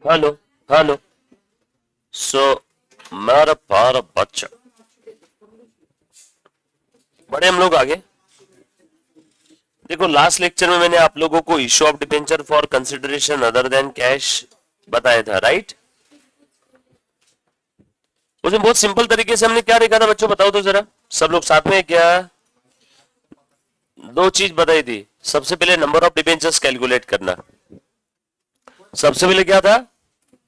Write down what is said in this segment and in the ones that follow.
Hello hello. सो मेरा प्यारा बच्चा, बड़े हम लोग आगे। देखो, लास्ट लेक्चर में मैंने आप लोगों को issue of debenture for consideration other than cash बताया था, राइट? उसमें बहुत सिंपल तरीके से हमने क्या देखा था बच्चों, बताओ तो जरा। सब लोग साथ में क्या? दो चीज बताई थी। सबसे पहले नंबर ऑफ डिबेंचर्स कैलकुलेट करना। सबसे पहले क्या था?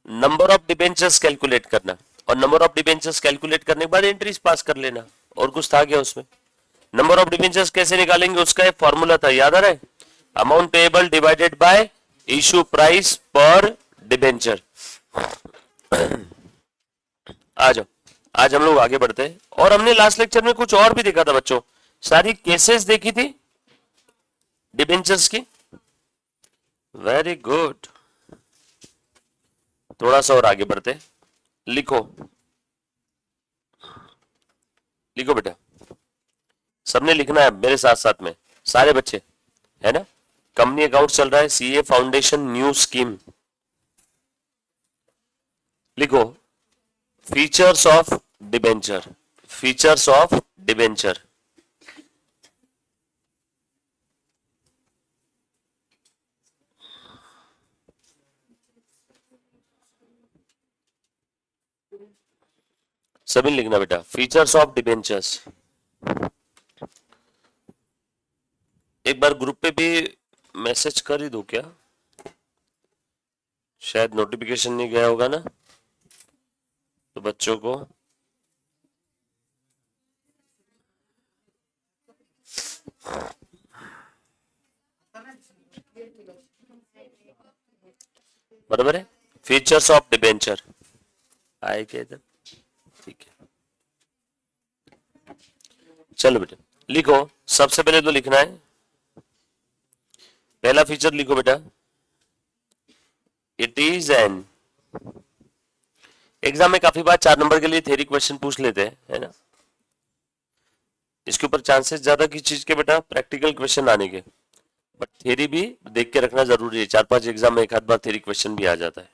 नंबर ऑफ डिबेंचर्स कैलकुलेट करना। और नंबर ऑफ डिबेंचर्स कैलकुलेट करने के बाद एंट्रीज पास कर लेना। और कुछ था क्या उसमें? नंबर ऑफ डिबेंचर्स कैसे निकालेंगे उसका एक फॉर्मूला था, याद आ रहा है? Amount payable divided by issue price पर डिबेंचर। आ जाओ, आज हम लोग आगे बढ़ते हैं। और हमने लास्ट लेक्चर में कुछ और भी देखा था बच्चों, सारी केसेस देखी थी डिबेंचर्स की। Very good. थोड़ा सा और आगे बढ़ते, लिखो लिखो बेटा, सबने लिखना है मेरे साथ साथ में, सारे बच्चे, है ना? कंपनी अकाउंट चल रहा है, सीए फाउंडेशन न्यू स्कीम। लिखो, features of debenture. Features of debenture. सभी लिखना बेटा, फीचर्स ऑफ डिबेंचर्स। एक बार ग्रुप पे भी मैसेज कर ही दो क्या? शायद नोटिफिकेशन नहीं गया होगा ना, तो बच्चों को बराबर है। फीचर्स ऑफ डिबेंचर आए क्या इधर? ठीक है, चलो बेटा लिखो। सबसे पहले तो लिखना है, पहला फीचर लिखो बेटा, इट इज एन। एग्जाम में काफी बार 4 नंबर के लिए थ्योरी क्वेश्चन पूछ लेते हैं, है ना? इसके ऊपर चांसेस ज्यादा किस चीज के बेटा? प्रैक्टिकल क्वेश्चन आने के। बट थ्योरी भी देख के रखना जरूरी है, 4-5 एग्जाम में एक आध बार थ्योरी क्वेश्चन भी आ जाता है।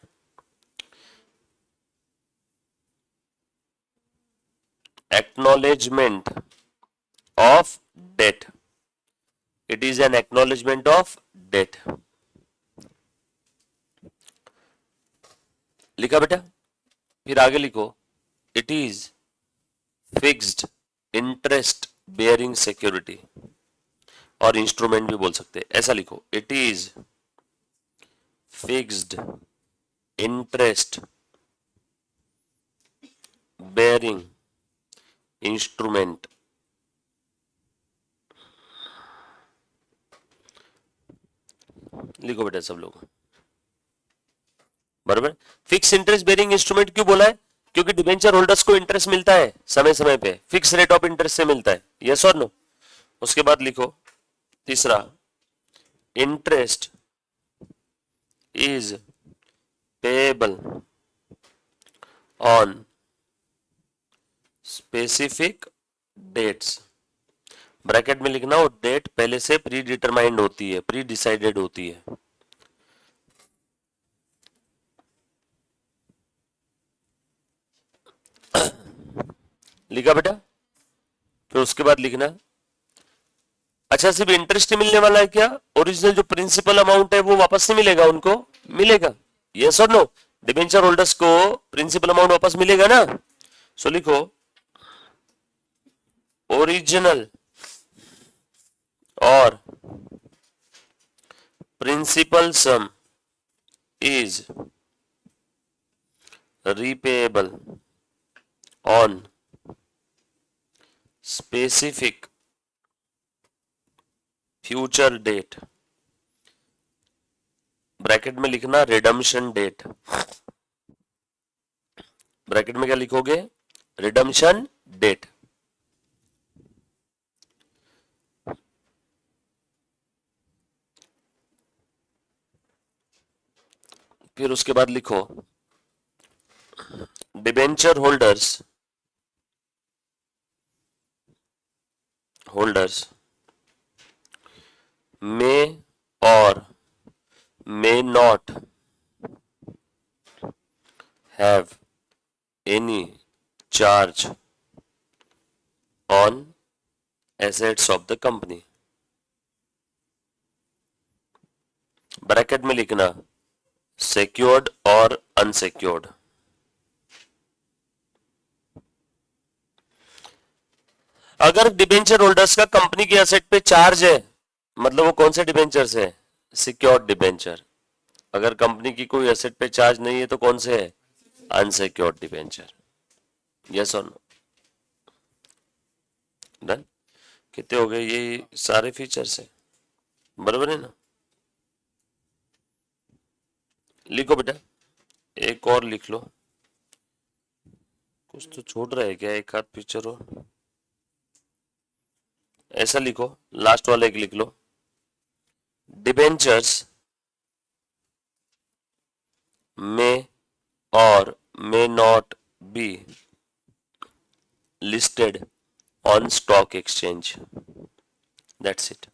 Acknowledgement of debt. It is an acknowledgement of debt. लिखा बेटा? फिर आगे लिखो, it is fixed interest bearing security. और इंस्ट्रूमेंट भी बोल सकते हैं, ऐसा लिखो, it is fixed interest bearing instrument. लिखो बेटा सब लोग, बराबर। फिक्स इंटरेस्ट बेयरिंग इंस्ट्रूमेंट क्यों बोला है? क्योंकि डिबेंचर होल्डर्स को इंटरेस्ट मिलता है समय समय पे, फिक्स रेट ऑफ इंटरेस्ट से मिलता है, यस और नो? उसके बाद लिखो तीसरा, interest is payable on specific dates. Bracket में लिखना, वो डेट पहले से प्री डिटरमाइंड होती है, प्री डिसाइडेड होती है। लिखा बेटा? फिर उसके बाद लिखना, अच्छा सिर्फ इंटरेस्ट ही मिलने वाला है क्या? ओरिजिनल जो प्रिंसिपल अमाउंट है वो वापस नहीं मिलेगा उनको? मिलेगा, यस और नो? डिबेंचर होल्डर्स को प्रिंसिपल अमाउंट वापस मिलेगा ना? सो लिखो, ओरिजिनल और principal sum is repayable on specific future date। Bracket में लिखना रिडम्पशन डेट। ब्रैकेट में क्या लिखोगे? Redemption date. फिर उसके बाद लिखो, debenture holders may or may not have any charge on assets of the company, bracket में लिखना सिक्योर्ड और अनसिक्योर्ड। अगर डिबेंचर होल्डर्स का कंपनी के एसेट पे चार्ज है, मतलब वो कौन से डिबेंचर है? Secured debenture. अगर कंपनी की कोई एसेट पे चार्ज नहीं है तो कौन से है? Unsecured debenture. यस और नो? डन। कितने हो गए? ये सारे फीचर्स है, बराबर है ना? लिखो बेटा, एक और लिख लो। कुछ तो छोड़ रहा है क्या? एक आध फीचर हो ऐसा लिखो, लास्ट वाला एक लिख लो। Debentures may or may not be listed on stock exchange. That's it.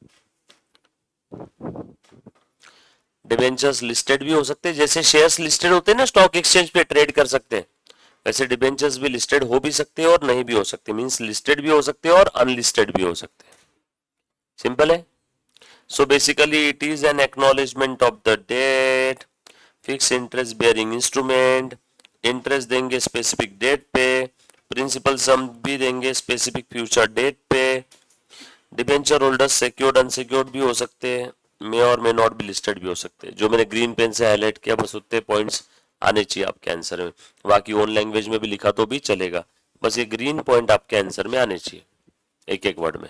Debentures listed भी हो सकते हैं, जैसे शेयर्स लिस्टेड होते हैं ना स्टॉक एक्सचेंज पे ट्रेड कर सकते हैं, वैसे डिबेंचर्स भी लिस्टेड हो भी सकते हैं और नहीं भी हो सकते। मींस लिस्टेड भी हो सकते हैं और अनलिस्टेड भी हो सकते हैं। सिंपल है। So basically it is an acknowledgement of the debt, fix interest bearing instrument, interest देंगे स्पेसिफिक डेट पे, प्रिंसिपल सम भी देंगे स्पेसिफिक फ्यूचर डेट पे। डिबेंचर होल्डर्स सिक्योर्ड अनसिक्योर्ड भी हो सकते हैं, मे और मे नॉट भी लिस्टेड भी हो सकते हैं। जो मैंने ग्रीन पेन से हाईलाइट किया बस उतने पॉइंट्स आने चाहिए आपके आंसर में, बाकी ओन लैंग्वेज में भी लिखा तो भी चलेगा, बस ये ग्रीन पॉइंट आपके आंसर में आने चाहिए एक एक वर्ड में।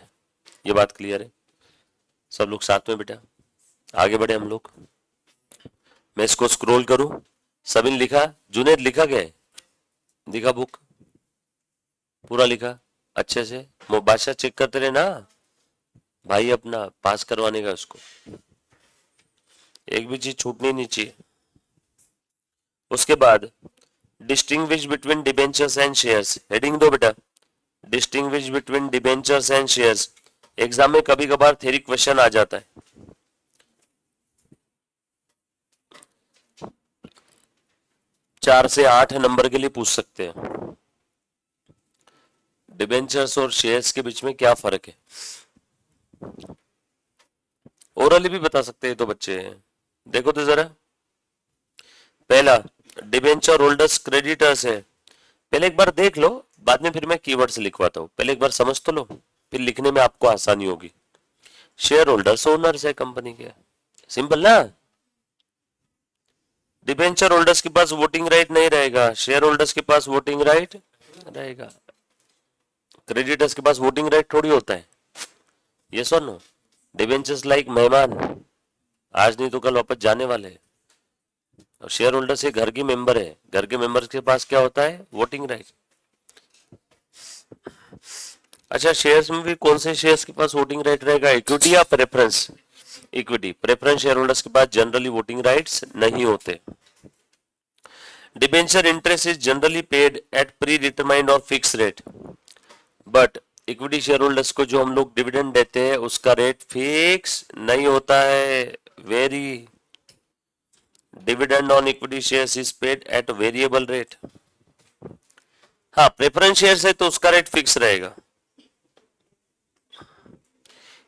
ये बात क्लियर है? सब लोग साथ में बेटा आगे बढ़े हम लोग। मैं इसको स्क्रॉल करूं, सभी ने लिखा? जुनेद लिखा गया? दिखा बुक पूरा लिखा अच्छे से? मुबाशा चेक करते रहे ना भाई, अपना पास करवाने का उसको, एक भी चीज छूटनी नहीं चाहिए। उसके बाद distinguish between debentures and shares, heading दो बेटा, distinguish between debentures and shares. Exam में कभी कभार थ्योरी क्वेश्चन आ जाता है, 4 से 8 नंबर के लिए पूछ सकते हैं। डिबेंचर्स और शेयर्स के बीच में क्या फर्क है, ओरली भी बता सकते हैं तो बच्चे हैं। देखो तो जरा, पहला डिबेंचर होल्डर्स क्रेडिटर्स है, पहले एक बार देख लो, बाद में फिर मैं कीवर्ड से लिखवाता हूं, पहले एक बार समझ तो लो, फिर लिखने में आपको आसानी होगी। शेयर होल्डर्स ओनर्स है कंपनी के, सिंपल ना। डिबेंचर होल्डर्स के पास वोटिंग राइट नहीं रहेगा, शेयर होल्डर्स के पास वोटिंग राइट रहेगा। क्रेडिटर्स के पास वोटिंग राइट थोड़ी होता है, यस और नो? डिबेंचर्स लाइक मेहमान, आज नहीं तो कल वापस जाने वाले हैं। और शेयर होल्डर से घर की मेंबर है, घर के मेंबर्स के पास क्या होता है? Voting right. अच्छा, शेयर्स में भी कौन से शेयर्स के पास वोटिंग राइट रहेगा? इक्विटी या preference? Equity. Preference share holders के पास जनरली वोटिंग राइट्स नहीं होते। Debenture interest is generally paid at predetermined और fix rate, but equity share holders को जो हम लोग डिविडेंड देते हैं उसका रेट फिक्स नहीं होता है, vary. Dividend on equity shares is paid at variable rate. हाँ, प्रेफरेंस शेयर्स है तो उसका रेट फिक्स रहेगा।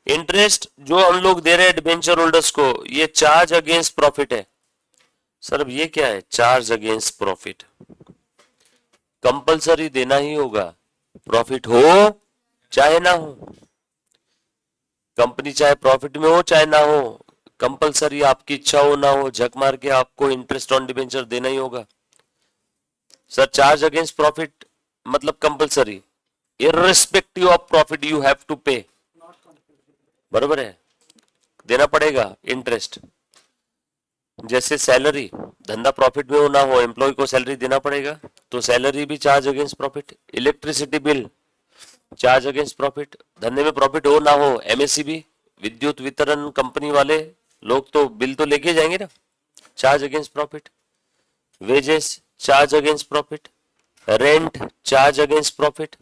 इंटरेस्ट जो हम लोग दे रहे हैं डिबेंचर होल्डर्स को, ये चार्ज अगेंस्ट प्रॉफिट है। सर अब ये क्या है? चार्ज अगेंस्ट प्रॉफिट, कंपलसरी देना ही होगा, प्रॉफिट हो चाहे ना हो, कंपनी चाहे प्रॉफिट में हो चाहे ना हो, कंपलसरी, आपकी इच्छा हो ना हो, झक मार के आपको इंटरेस्ट ऑन डिबेंचर देना ही होगा। सर चार्ज अगेंस्ट प्रॉफिट मतलब compulsory, irrespective of profit you have to pay, बराबर है, देना पड़ेगा इंटरेस्ट। जैसे सैलरी, धंधा प्रॉफिट में हो ना हो, एम्प्लॉय को सैलरी देना पड़ेगा, तो सैलरी भी charge against profit. Electricity bill charge against profit, धंधे में प्रॉफिट हो ना हो, एमएससीबी विद्युत वितरण कंपनी वाले लोग तो बिल तो लेके जाएंगे ना, charge against profit. Wages charge against profit, rent charge against profit,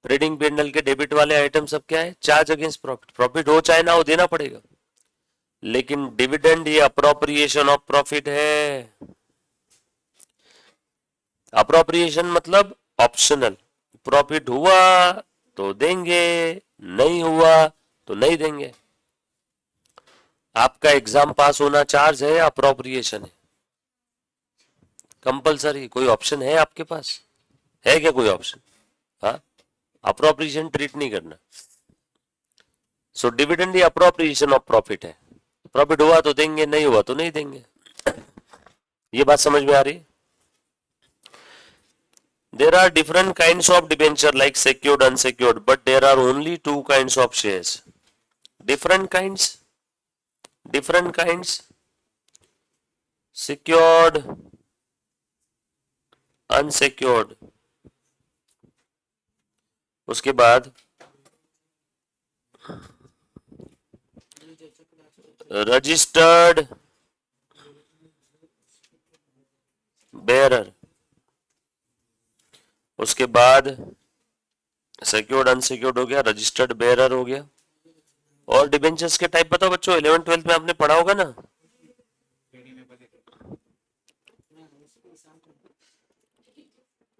trading P and L के डेबिट वाले आइटम सब क्या है? Charge against profit. प्रॉफिट हो चाहे ना हो देना पड़ेगा। लेकिन डिविडेंड ये अप्रोप्रिएशन ऑफ प्रॉफिट है, अप्रोप्रिएशन मतलब ऑप्शनल, प्रॉफिट हुआ तो देंगे, नहीं हुआ तो नहीं देंगे। आपका एग्जाम पास होना चार्ज है या अप्रोप्रिएशन है? कंपलसरी। कोई ऑप्शन है आपके पास? है क्या कोई ऑप्शन? हाँ, अप्रोप्रिएशन ट्रीट नहीं करना। So dividend he appropriation of profit है। प्रॉफिट हुआ तो देंगे, नहीं हुआ तो नहीं देंगे। ये बात समझ में आ रही है? There are different kinds of debenture like secured, unsecured, but there are only two kinds of shares. Different kinds, secured, unsecured. उसके बाद रजिस्टर्ड बेयरर, उसके बाद सिक्योर्ड अनसिक्योर्ड हो गया, रजिस्टर्ड बेयरर हो गया। और डिबेंचर्स के टाइप बताओ बच्चों, 11th 12th में आपने पढ़ा होगा ना?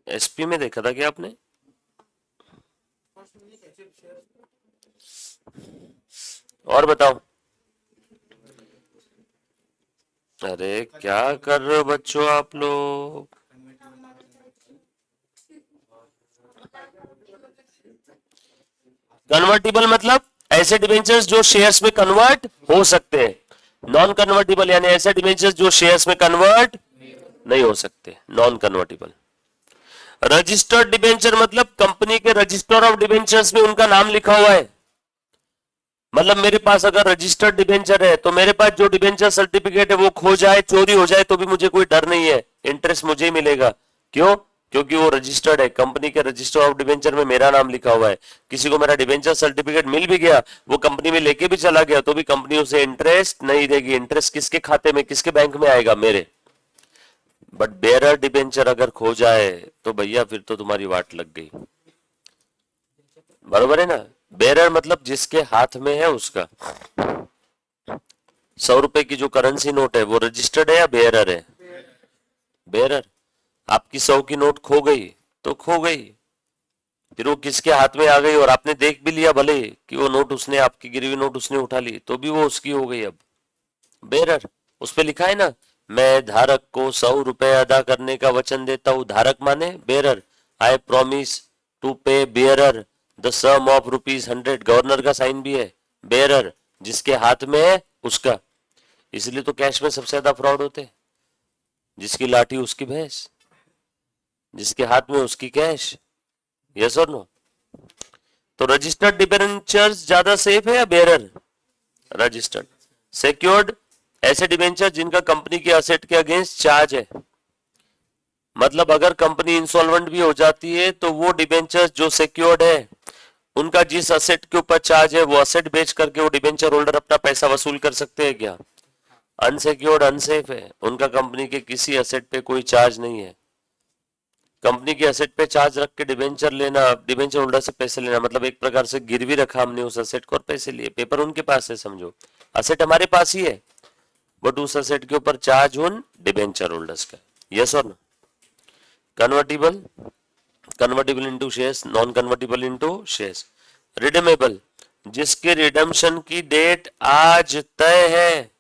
एसपी में देखा था क्या आपने? और बताओ। अरे क्या कर रहे हो बच्चों आप लोग? कन्वर्टिबल मतलब ऐसे डिबेंचर्स जो शेयर्स में कन्वर्ट हो सकते हैं। नॉन कन्वर्टिबल यानी ऐसे डिबेंचर्स जो शेयर्स में कन्वर्ट नहीं हो सकते, नॉन कन्वर्टिबल। रजिस्टर्ड डिबेंचर मतलब कंपनी के रजिस्टर ऑफ डिबेंचर्स में उनका नाम लिखा हुआ है। मतलब मेरे पास अगर रजिस्टर्ड डिबेंचर है तो मेरे पास जो डिबेंचर सर्टिफिकेट है वो खो जाए, चोरी हो जाए तो भी मुझे कोई डर नहीं है, इंटरेस्ट मुझे ही मिलेगा। क्यों? क्योंकि वो रजिस्टर्ड है, कंपनी के रजिस्टर ऑफ डिबेंचर में मेरा नाम लिखा हुआ है। किसी को मेरा डिबेंचर सर्टिफिकेट मिल भी गया, वो कंपनी में लेके भी चला गया तो भी कंपनी उसे इंटरेस्ट नहीं देगी। इंटरेस्ट किसके खाते में, किसके बैंक में आएगा? मेरे। बट बेयरर डिबेंचर अगर खो जाए तो भैया फिर तो तुम्हारी वाट लग गई। बरोबर है ना? बेयरर मतलब जिसके हाथ में है उसका। 100 रुपए की जो करेंसी नोट है वो रजिस्टर्ड है या बेयरर है? बेयरर। आपकी 100 की नोट खो गई तो खो गई, फिर वो किसके हाथ में आ गई और आपने देख भी लिया भले कि वो नोट उसने, आपकी गिरी हुई नोट उसने उठा ली, तो भी वो उसकी हो गई। अब बेयरर, उस पे लिखा है ना, मैं धारक को 100 रुपए अदा करने का वचन देता हूं। धारक माने bearer. I promise to pay bearer the sum of ₹100। Governor का साइन भी है। बेयरर जिसके हाथ में है उसका। इसलिए तो कैश में सबसे ज्यादा फ्रॉड होते हैं। जिसकी लाठी उसकी भैंस, जिसके हाथ में उसकी कैश। यस और नो? तो रजिस्टर्ड डिबेंचर्स ज्यादा सेफ है या बेयरर? रजिस्टर्ड। सिक्योर्ड ऐसे डिबेंचर जिनका कंपनी के असेट के अगेंस्ट चार्ज है। मतलब अगर कंपनी इंसॉल्वेंट भी हो जाती है तो वो डिबेंचर जो सिक्योर्ड है, उनका जिस असेट के ऊपर चार्ज है वो असेट बेच करके वो डिबेंचर होल्डर अपना पैसा वसूल कर सकते हैं क्या? अनसिक्योर्ड अनसेफ है, उनका कंपनी के किसी असेट पे कोई चार्ज नहीं है। कंपनी के असेट पे चार्ज रख के डिबेंचर लेना, डिबेंचर होल्डर से पैसे लेना, मतलब एक प्रकार से गिरवी रखा हमने उस असेट को और पैसे लिए। पेपर उनके पास है, समझो असेट हमारे पास ही है, बट उस असेट के ऊपर चार्ज उन डिबेंचर होल्डर्स का। यस और no? Convertible, convertible into shares, non convertible into shares. Redeemable जिसके रिडम्पशन की डेट आज तय है,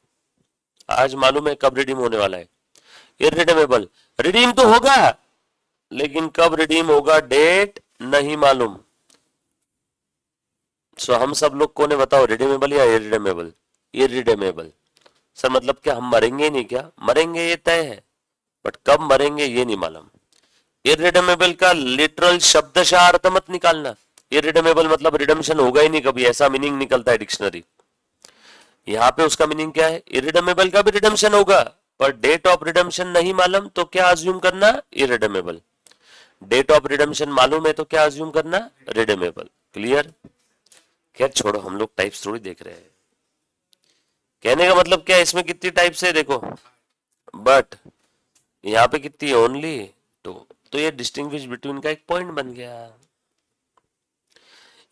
आज मालूम है कब रिडीम होने वाला है। इररिडीमेबल रिडीम तो होगा लेकिन कब रिडीम होगा डेट नहीं मालूम। सो हम सब लोग को ने बताओ, रिडीमेबल या इररिडीमेबल? इररिडीमेबल। सर मतलब क्या हम मरेंगे नहीं क्या? मरेंगे ये तय है, बट कब मरेंगे ये नहीं मालूम। इररिडीमेबल का लिटरल शब्दशः अर्थ मत निकालना। इररिडीमेबल मतलब रिडम्पशन होगा ही नहीं कभी, ऐसा मीनिंग निकलता है डिक्शनरी। यहाँ पे उसका मीनिंग क्या है? इररिडीमेबल का भी रिडम्पशन होगा पर डेट ऑफ रिडम्पशन नहीं मालूम, तो क्या अज्यूम करना? इररिडीमेबल। डेट ऑफ रिडम्पशन मालूम है तो क्या अज्यूम करना? रिडीमेबल। क्लियर? खैर छोड़ो, हम लोग टाइप्स थोड़ी देख रहे हैं। कहने का मतलब क्या है, इसमें कितनी टाइप्स है देखो, बट यहाँ पे कितनी है? ओनली तो ये डिस्टिंग्विश बिटवीन का एक पॉइंट बन गया।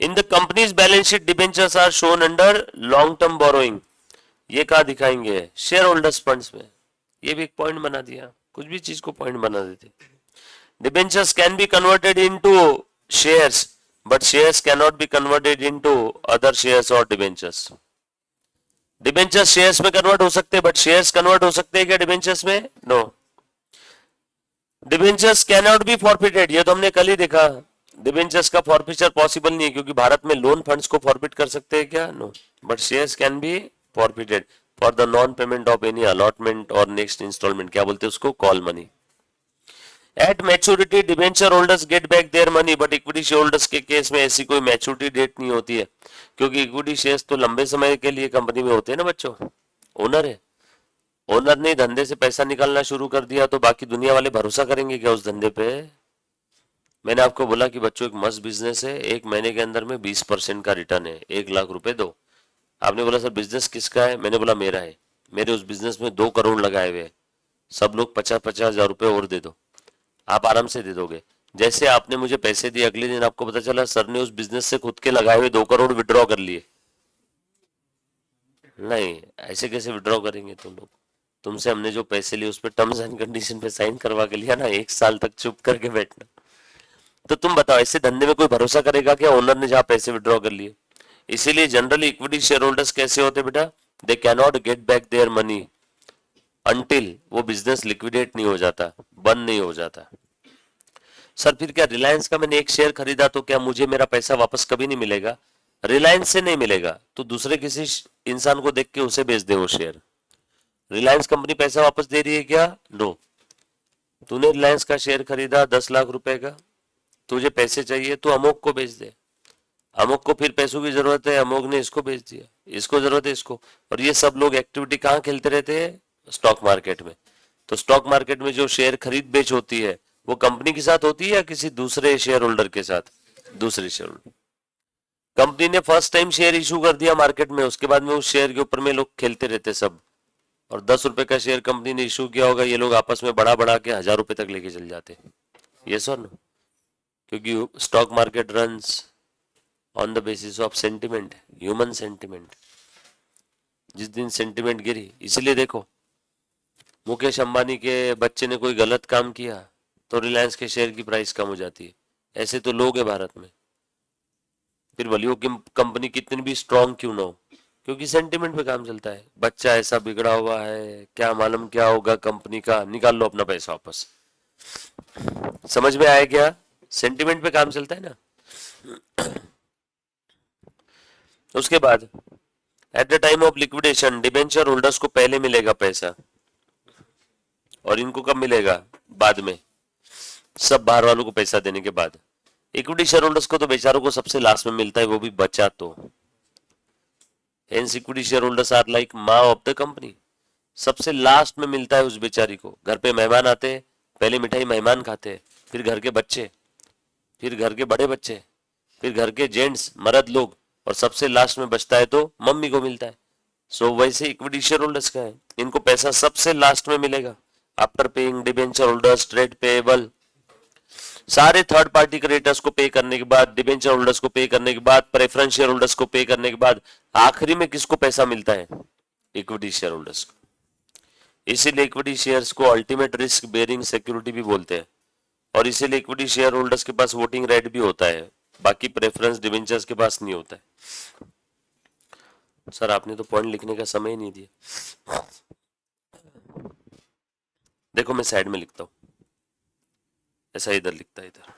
In the companies balance sheet debentures are shown under long term borrowing. ये कहा दिखाएंगे? शेयर होल्डर्स फंड्स में। ये भी एक पॉइंट बना दिया, कुछ भी चीज को पॉइंट बना देते। Debentures can be converted into shares, but shares cannot be converted into other shares or debentures. Debentures shares में convert हो सकते हैं, but shares convert हो सकते हैं क्या debentures में? No. Debentures cannot be forfeited, ये तो हमने कल ही देखा. Debentures का forfeiture possible नहीं है, क्योंकि भारत में लोन फंड्स को forfeit कर सकते हैं क्या? No. But shares can be forfeited for the non payment of any allotment or next installment. क्या बोलते हैं उसको? Call money. At maturity, debenture holders get back their money, but equity shareholders के केस में ऐसी कोई मैच्योरिटी डेट नहीं होती है, क्योंकि इक्विटी शेयर्स तो लंबे समय के लिए कंपनी में होते हैं ना बच्चों. ओनर है, ओनर ने धंधे से पैसा निकालना शुरू कर दिया तो बाकी दुनिया वाले भरोसा करेंगे क्या उस धंधे पे? मैंने आपको बोला कि बच्चों एक मस्त बिजनेस है, एक महीने के अंदर में 20% का रिटर्न है, 1 लाख रुपए दो. आपने बोला सर बिजनेस किसका है? मैंने बोला मेरा है. मेरे उस बिजनेस में 2 करोड़ लगाए हुए हैं, सब लोग 50-50 हजार रुपए और दे दो, आप आराम से दे दोगे. जैसे आपने मुझे पैसे दिए, अगले दिन आपको पता चला सर ने उस बिजनेस से खुद के लगाए हुए 2 करोड़ विड्रॉ कर लिए. नहीं, ऐसे कैसे विड्रॉ करेंगे तुम लोग? तुमसे हमने जो पैसे लिए उस पर टर्म्स एंड कंडीशन पे साइन करवा के लिया ना, 1 साल तक चुप करके बैठना. तो तुम बताओ ऐसे धंधे में कोई भरोसा करेगा क्या ओनर ने जहां पैसे विड्रॉ कर लिए? इसीलिए जनरली इक्विटी शेयर होल्डर्स कैसे होते बेटा? They cannot get back their money until वो बिजनेस लिक्विडेट नहीं हो जाता, बंद नहीं हो जाता. सर फिर क्या रिलायंस का मैंने एक शेयर खरीदा तो क्या मुझे मेरा पैसा वापस कभी नहीं मिलेगा? रिलायंस से नहीं मिलेगा तो दूसरे किसी इंसान को देख के उसे बेच दे वो शेयर. रिलायंस कंपनी पैसा वापस दे रही है क्या? नो. तूने रिलायंस का शेयर खरीदा 10 लाख रुपए का, तुझे पैसे चाहिए तो अमोक को बेच दे. अमोक को फिर पैसों की जरूरत है, अमोक ने इसको बेच दिया, इसको जरूरत है इसको. और ये सब लोग एक्टिविटी कहाँ खेलते रहते हैं? स्टॉक मार्केट में. तो स्टॉक मार्केट में जो शेयर खरीद बेच होती है वो कंपनी के साथ होती है या किसी दूसरे शेयर होल्डर के साथ? दूसरे शेयर होल्डर. कंपनी ने फर्स्ट टाइम शेयर इशू कर दिया मार्केट में, उसके बाद में उस शेयर के ऊपर में लोग खेलते रहते सब. और 10 रुपए का शेयर कंपनी ने इशू किया होगा, ये लोग आपस में बढ़ा बढ़ा के 1000 रुपए तक लेके चल जाते. ये सर नो, क्योंकि stock market runs on the basis of sentiment, human sentiment. जिस दिन सेंटिमेंट गिरी, इसीलिए देखो मुकेश अंबानी के बच्चे ने कोई गलत काम किया तो रिलायंस के शेयर की प्राइस कम हो जाती है. ऐसे तो लोग हैं भारत में. फिर भले वो कंपनी कितनी भी स्ट्रांग क्यों ना हो, क्योंकि सेंटिमेंट पे काम चलता है. बच्चा ऐसा बिगड़ा हुआ है, क्या मालूम क्या होगा कंपनी का, निकाल लो अपना पैसा वापस. समझ में आया क्या? सेंटिमेंट पे काम चलता है ना. उसके बाद at the time of liquidation debenture holders को पहले मिलेगा पैसा, और इनको कब मिलेगा? बाद में, सब बाहर वालों को पैसा देने के बाद. इक्विटी शेयर होल्डर्स को तो बेचारों को सबसे लास्ट में मिलता है, वो भी बचा तो. Hence equity share holders are like माँ ऑफ द कंपनी. सबसे लास्ट में मिलता है उस बेचारी को. घर पे मेहमान आते हैं, पहले मिठाई मेहमान खाते हैं, फिर घर के बच्चे, फिर घर के बड़े बच्चे, फिर घर के जेंट्स मर्द लोग, और सबसे लास्ट में बचता है तो मम्मी को मिलता है. सो वैसे इक्विटी शेयर होल्डर्स का है, इनको पैसा सबसे लास्ट में मिलेगा. After paying debenture holders, trade payable, सारे थर्ड पार्टी क्रेडिटर्स को पे करने के बाद, डिबेंचर होल्डर्स को पे करने के बाद, प्रेफरेंस शेयर होल्डर्स को पे करने के बाद, आखिरी में किसको पैसा मिलता है? इक्विटी शेयर होल्डर्स को. इसीलिए इक्विटी शेयर्स को अल्टीमेट रिस्क बेयरिंग सिक्योरिटी भी बोलते हैं, और इसीलिए इक्विटी शेयर होल्डर्स के पास वोटिंग राइट भी होता है, बाकी प्रेफरेंस डिबेंचर्स के पास नहीं होता है. सर आपने तो पॉइंट लिखने का समय ही नहीं दिया. देखो मैं साइड में लिखता हूं, ऐसा इधर लिखता है, इधर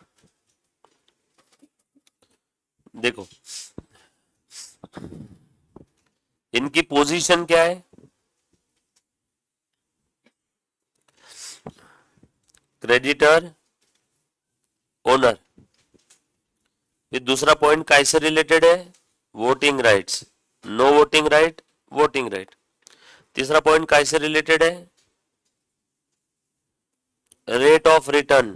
देखो. इनकी पोजीशन क्या है? Creditor, owner. ये दूसरा पॉइंट कैसे रिलेटेड है? Voting rights. No voting right, voting right. तीसरा पॉइंट कैसे रिलेटेड है? Rate of return.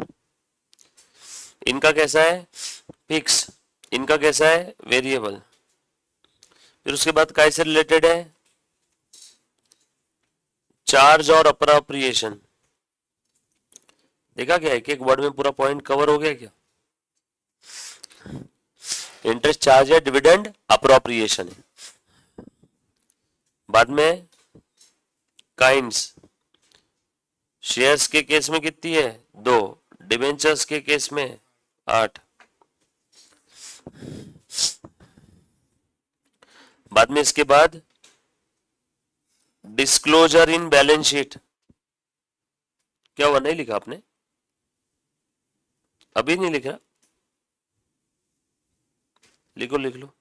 इनका कैसा है? फिक्स. इनका कैसा है? वेरिएबल. फिर उसके बाद कैसे रिलेटेड है? चार्ज और अप्रोप्रिएशन. देखा क्या एक एक वर्ड में पूरा पॉइंट कवर हो गया क्या? इंटरेस्ट चार्ज है, डिविडेंड अप्रोप्रिएशन है. बाद में काइंड्स. शेयर्स के केस में कितनी है? 2. डिबेंचर्स के केस में 8। बाद में इसके बाद डिस्क्लोजर इन बैलेंस शीट। क्या हुआ, नहीं लिखा आपने? अभी नहीं लिखा? लिखो लिख लो।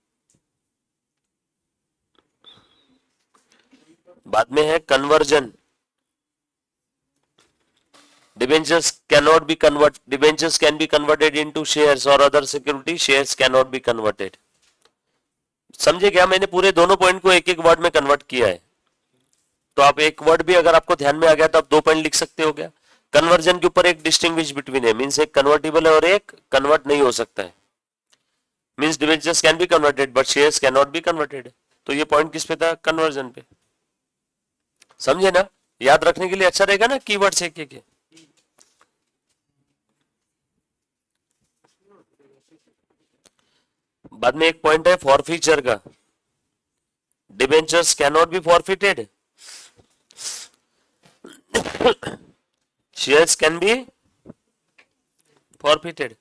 बाद में है conversion. Debentures cannot be converted. Debentures can be converted into shares or other security. Shares cannot be converted. समझे क्या? मैंने पूरे दोनों पॉइंट को एक एक वर्ड में कन्वर्ट किया है। तो आप एक वर्ड भी अगर आपको ध्यान में आ गया तो आप 2 पॉइंट लिख सकते हो क्या? कन्वर्जन के ऊपर एक डिस्टिंग्विश बिटवीन है, मीन्स एक कन्वर्टेबल है और एक कन्वर्ट नहीं हो सकता है। Means debentures can be converted but shares can not be converted. तो ये पॉइंट किस पे था? कन्वर्जन पे। समझे ना? याद रखने के लिए अच्छा रहेगा ना कीवर्ड्स एक एक। बाद में एक पॉइंट है फॉरफीचर का। Debentures can not be forfeited, shares can be forfeited.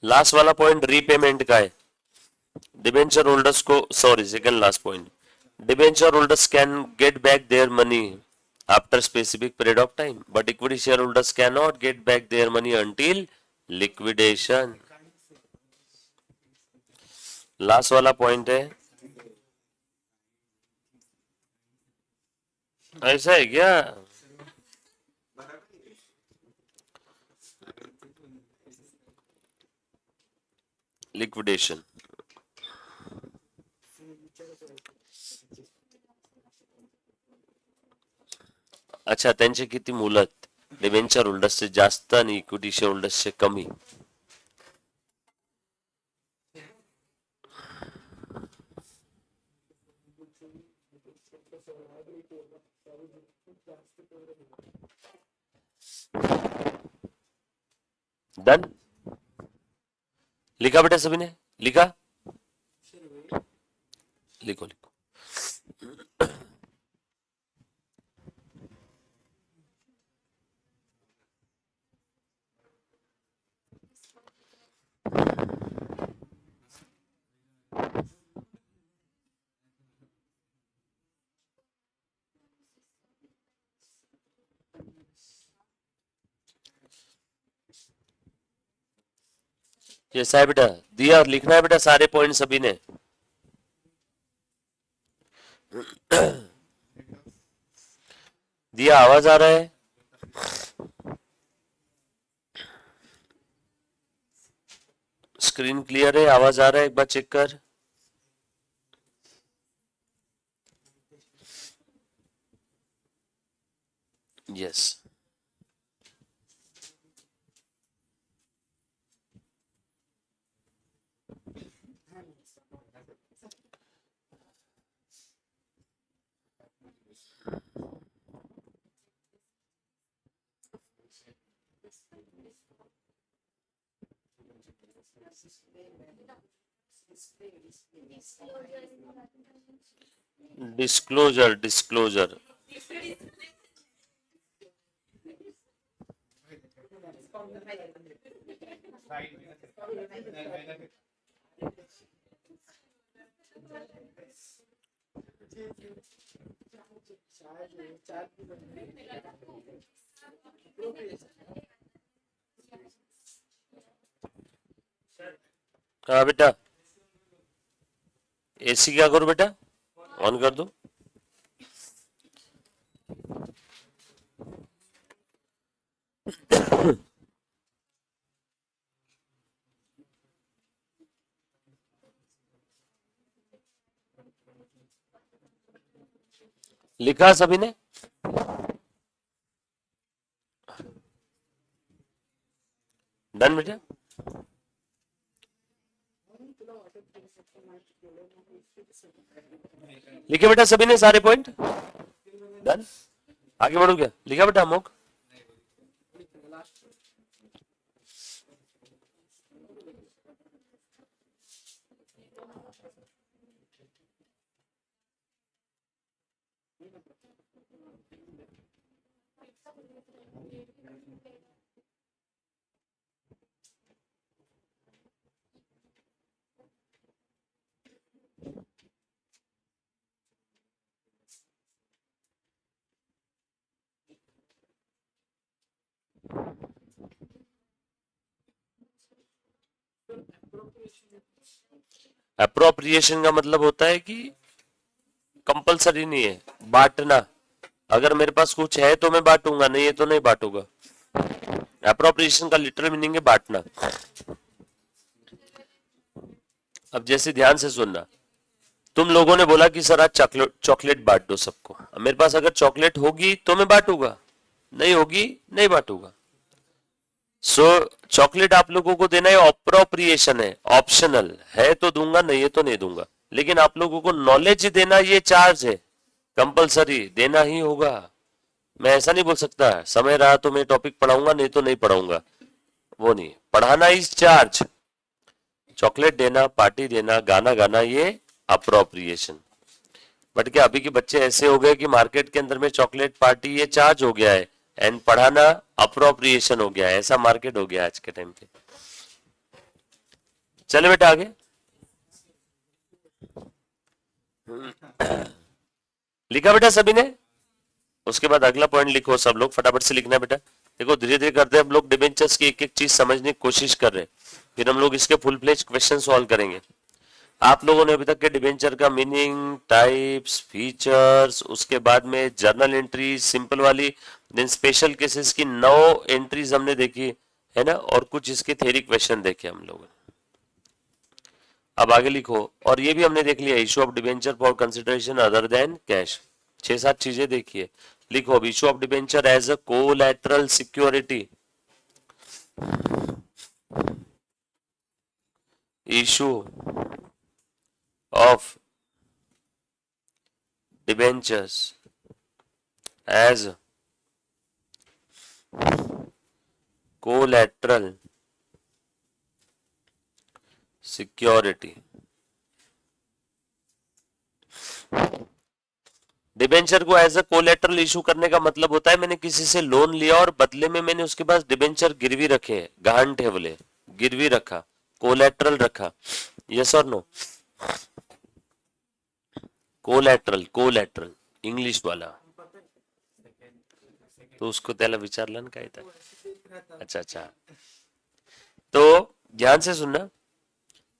Last वाला पॉइंट रीपेमेंट का है। डिबेंचर होल्डर्स को, sorry second last point, debenture holders can get back their money after specific period of time but equity share holders can not get back their money until liquidation. Last वाला point है। ऐसा है क्या? Liquidation. अच्छा, त्यांची किती मुदत? Debenture होल्डर्सचे जास्त आणि इक्विटी शेअर होल्डर्सचे कमी। डन? लिखा बेटा सभी ने? लिखा? लिखो लिखो। जैसा है बेटा, दिया लिखना है बेटा सारे पॉइंट सभी ने। दिया, आवाज आ रहा है? स्क्रीन क्लियर है? आवाज आ रहा है? एक बार चेक कर। यस। Disclosure, disclosure. हाँ बेटा, एसी क्या करो बेटा? ऑन कर दो। लिखा सभी ने? डन बेटा? लिखे बेटा सभी ने सारे पॉइंट? डन? आगे बढ़ो क्या? लिखा बेटा अमोक? अप्रोप्रिएशन का मतलब होता है कि कंपलसरी नहीं है बांटना। अगर मेरे पास कुछ है तो मैं बांटूंगा, नहीं है तो नहीं बांटूंगा। अप्रोप्रिएशन का लिटरल मीनिंग है बांटना। अब जैसे ध्यान से सुनना, तुम लोगों ने बोला कि सर आज चॉकलेट चॉकलेट बांट दो सबको। अब मेरे पास अगर चॉकलेट होगी तो मैं बांटूंगा, नहीं होगी नहीं बांटूंगा। सो चॉकलेट आप लोगों को देना है अप्रोप्रिएशन है, ऑप्शनल है तो दूंगा, नहीं है तो नहीं दूंगा। लेकिन आप लोगों को नॉलेज देना ये चार्ज है, कंपलसरी देना ही होगा। मैं ऐसा नहीं बोल सकता समय रहा तो मैं टॉपिक पढ़ाऊंगा, नहीं तो नहीं पढ़ाऊंगा, वो नहीं। पढ़ाना इज चार्ज। चॉकलेट देना, पार्टी देना, गाना गाना, ये अप्रोप्रिएशन। बट क्या अभी के बच्चे ऐसे हो गए कि मार्केट के अंदर में चॉकलेट पार्टी ये चार्ज हो गया है एंड पढ़ाना अप्रोप्रिएशन हो गया है। ऐसा मार्केट हो गया आज के टाइम पे। चले बेटा आगे। लिखा बेटा सभी ने? उसके बाद अगला पॉइंट लिखो सब लोग, फटाफट से लिखना है बेटा। देखो धीरे धीरे करते हैं हम लोग, डिबेंचर्स की एक एक चीज समझने की कोशिश कर रहे हैं, फिर हम लोग इसके फुल फ्लेज क्वेश्चन सॉल्व करेंगे। आप लोगों ने अभी तक के डिबेंचर का मीनिंग, टाइप्स, फीचर्स, उसके बाद में जर्नल एंट्री सिंपल वाली, देन स्पेशल केसेस की 9 एंट्रीज हमने देखी है ना, और कुछ इसके थ्योरी क्वेश्चन देखे हम लोगों ने। अब आगे लिखो, और ये भी हमने देख लिया, issue of debenture for consideration other than cash. 6-7 चीजें देखिए। लिखो अब, issue of debenture as a collateral security. Issue of debentures as collateral security. Debenture को एज अ कोलेटरल इशू करने का मतलब होता है मैंने किसी से लोन लिया और बदले में मैंने उसके पास डिबेंचर गिरवी रखे, गारंट है बोले, गिरवी रखा, कोलेटरल रखा। यस और नो? कोलेटरल, कोलेटरल इंग्लिश वाला तो उसको त्याला विचारलं काय था। अच्छा अच्छा, तो ध्यान से सुनना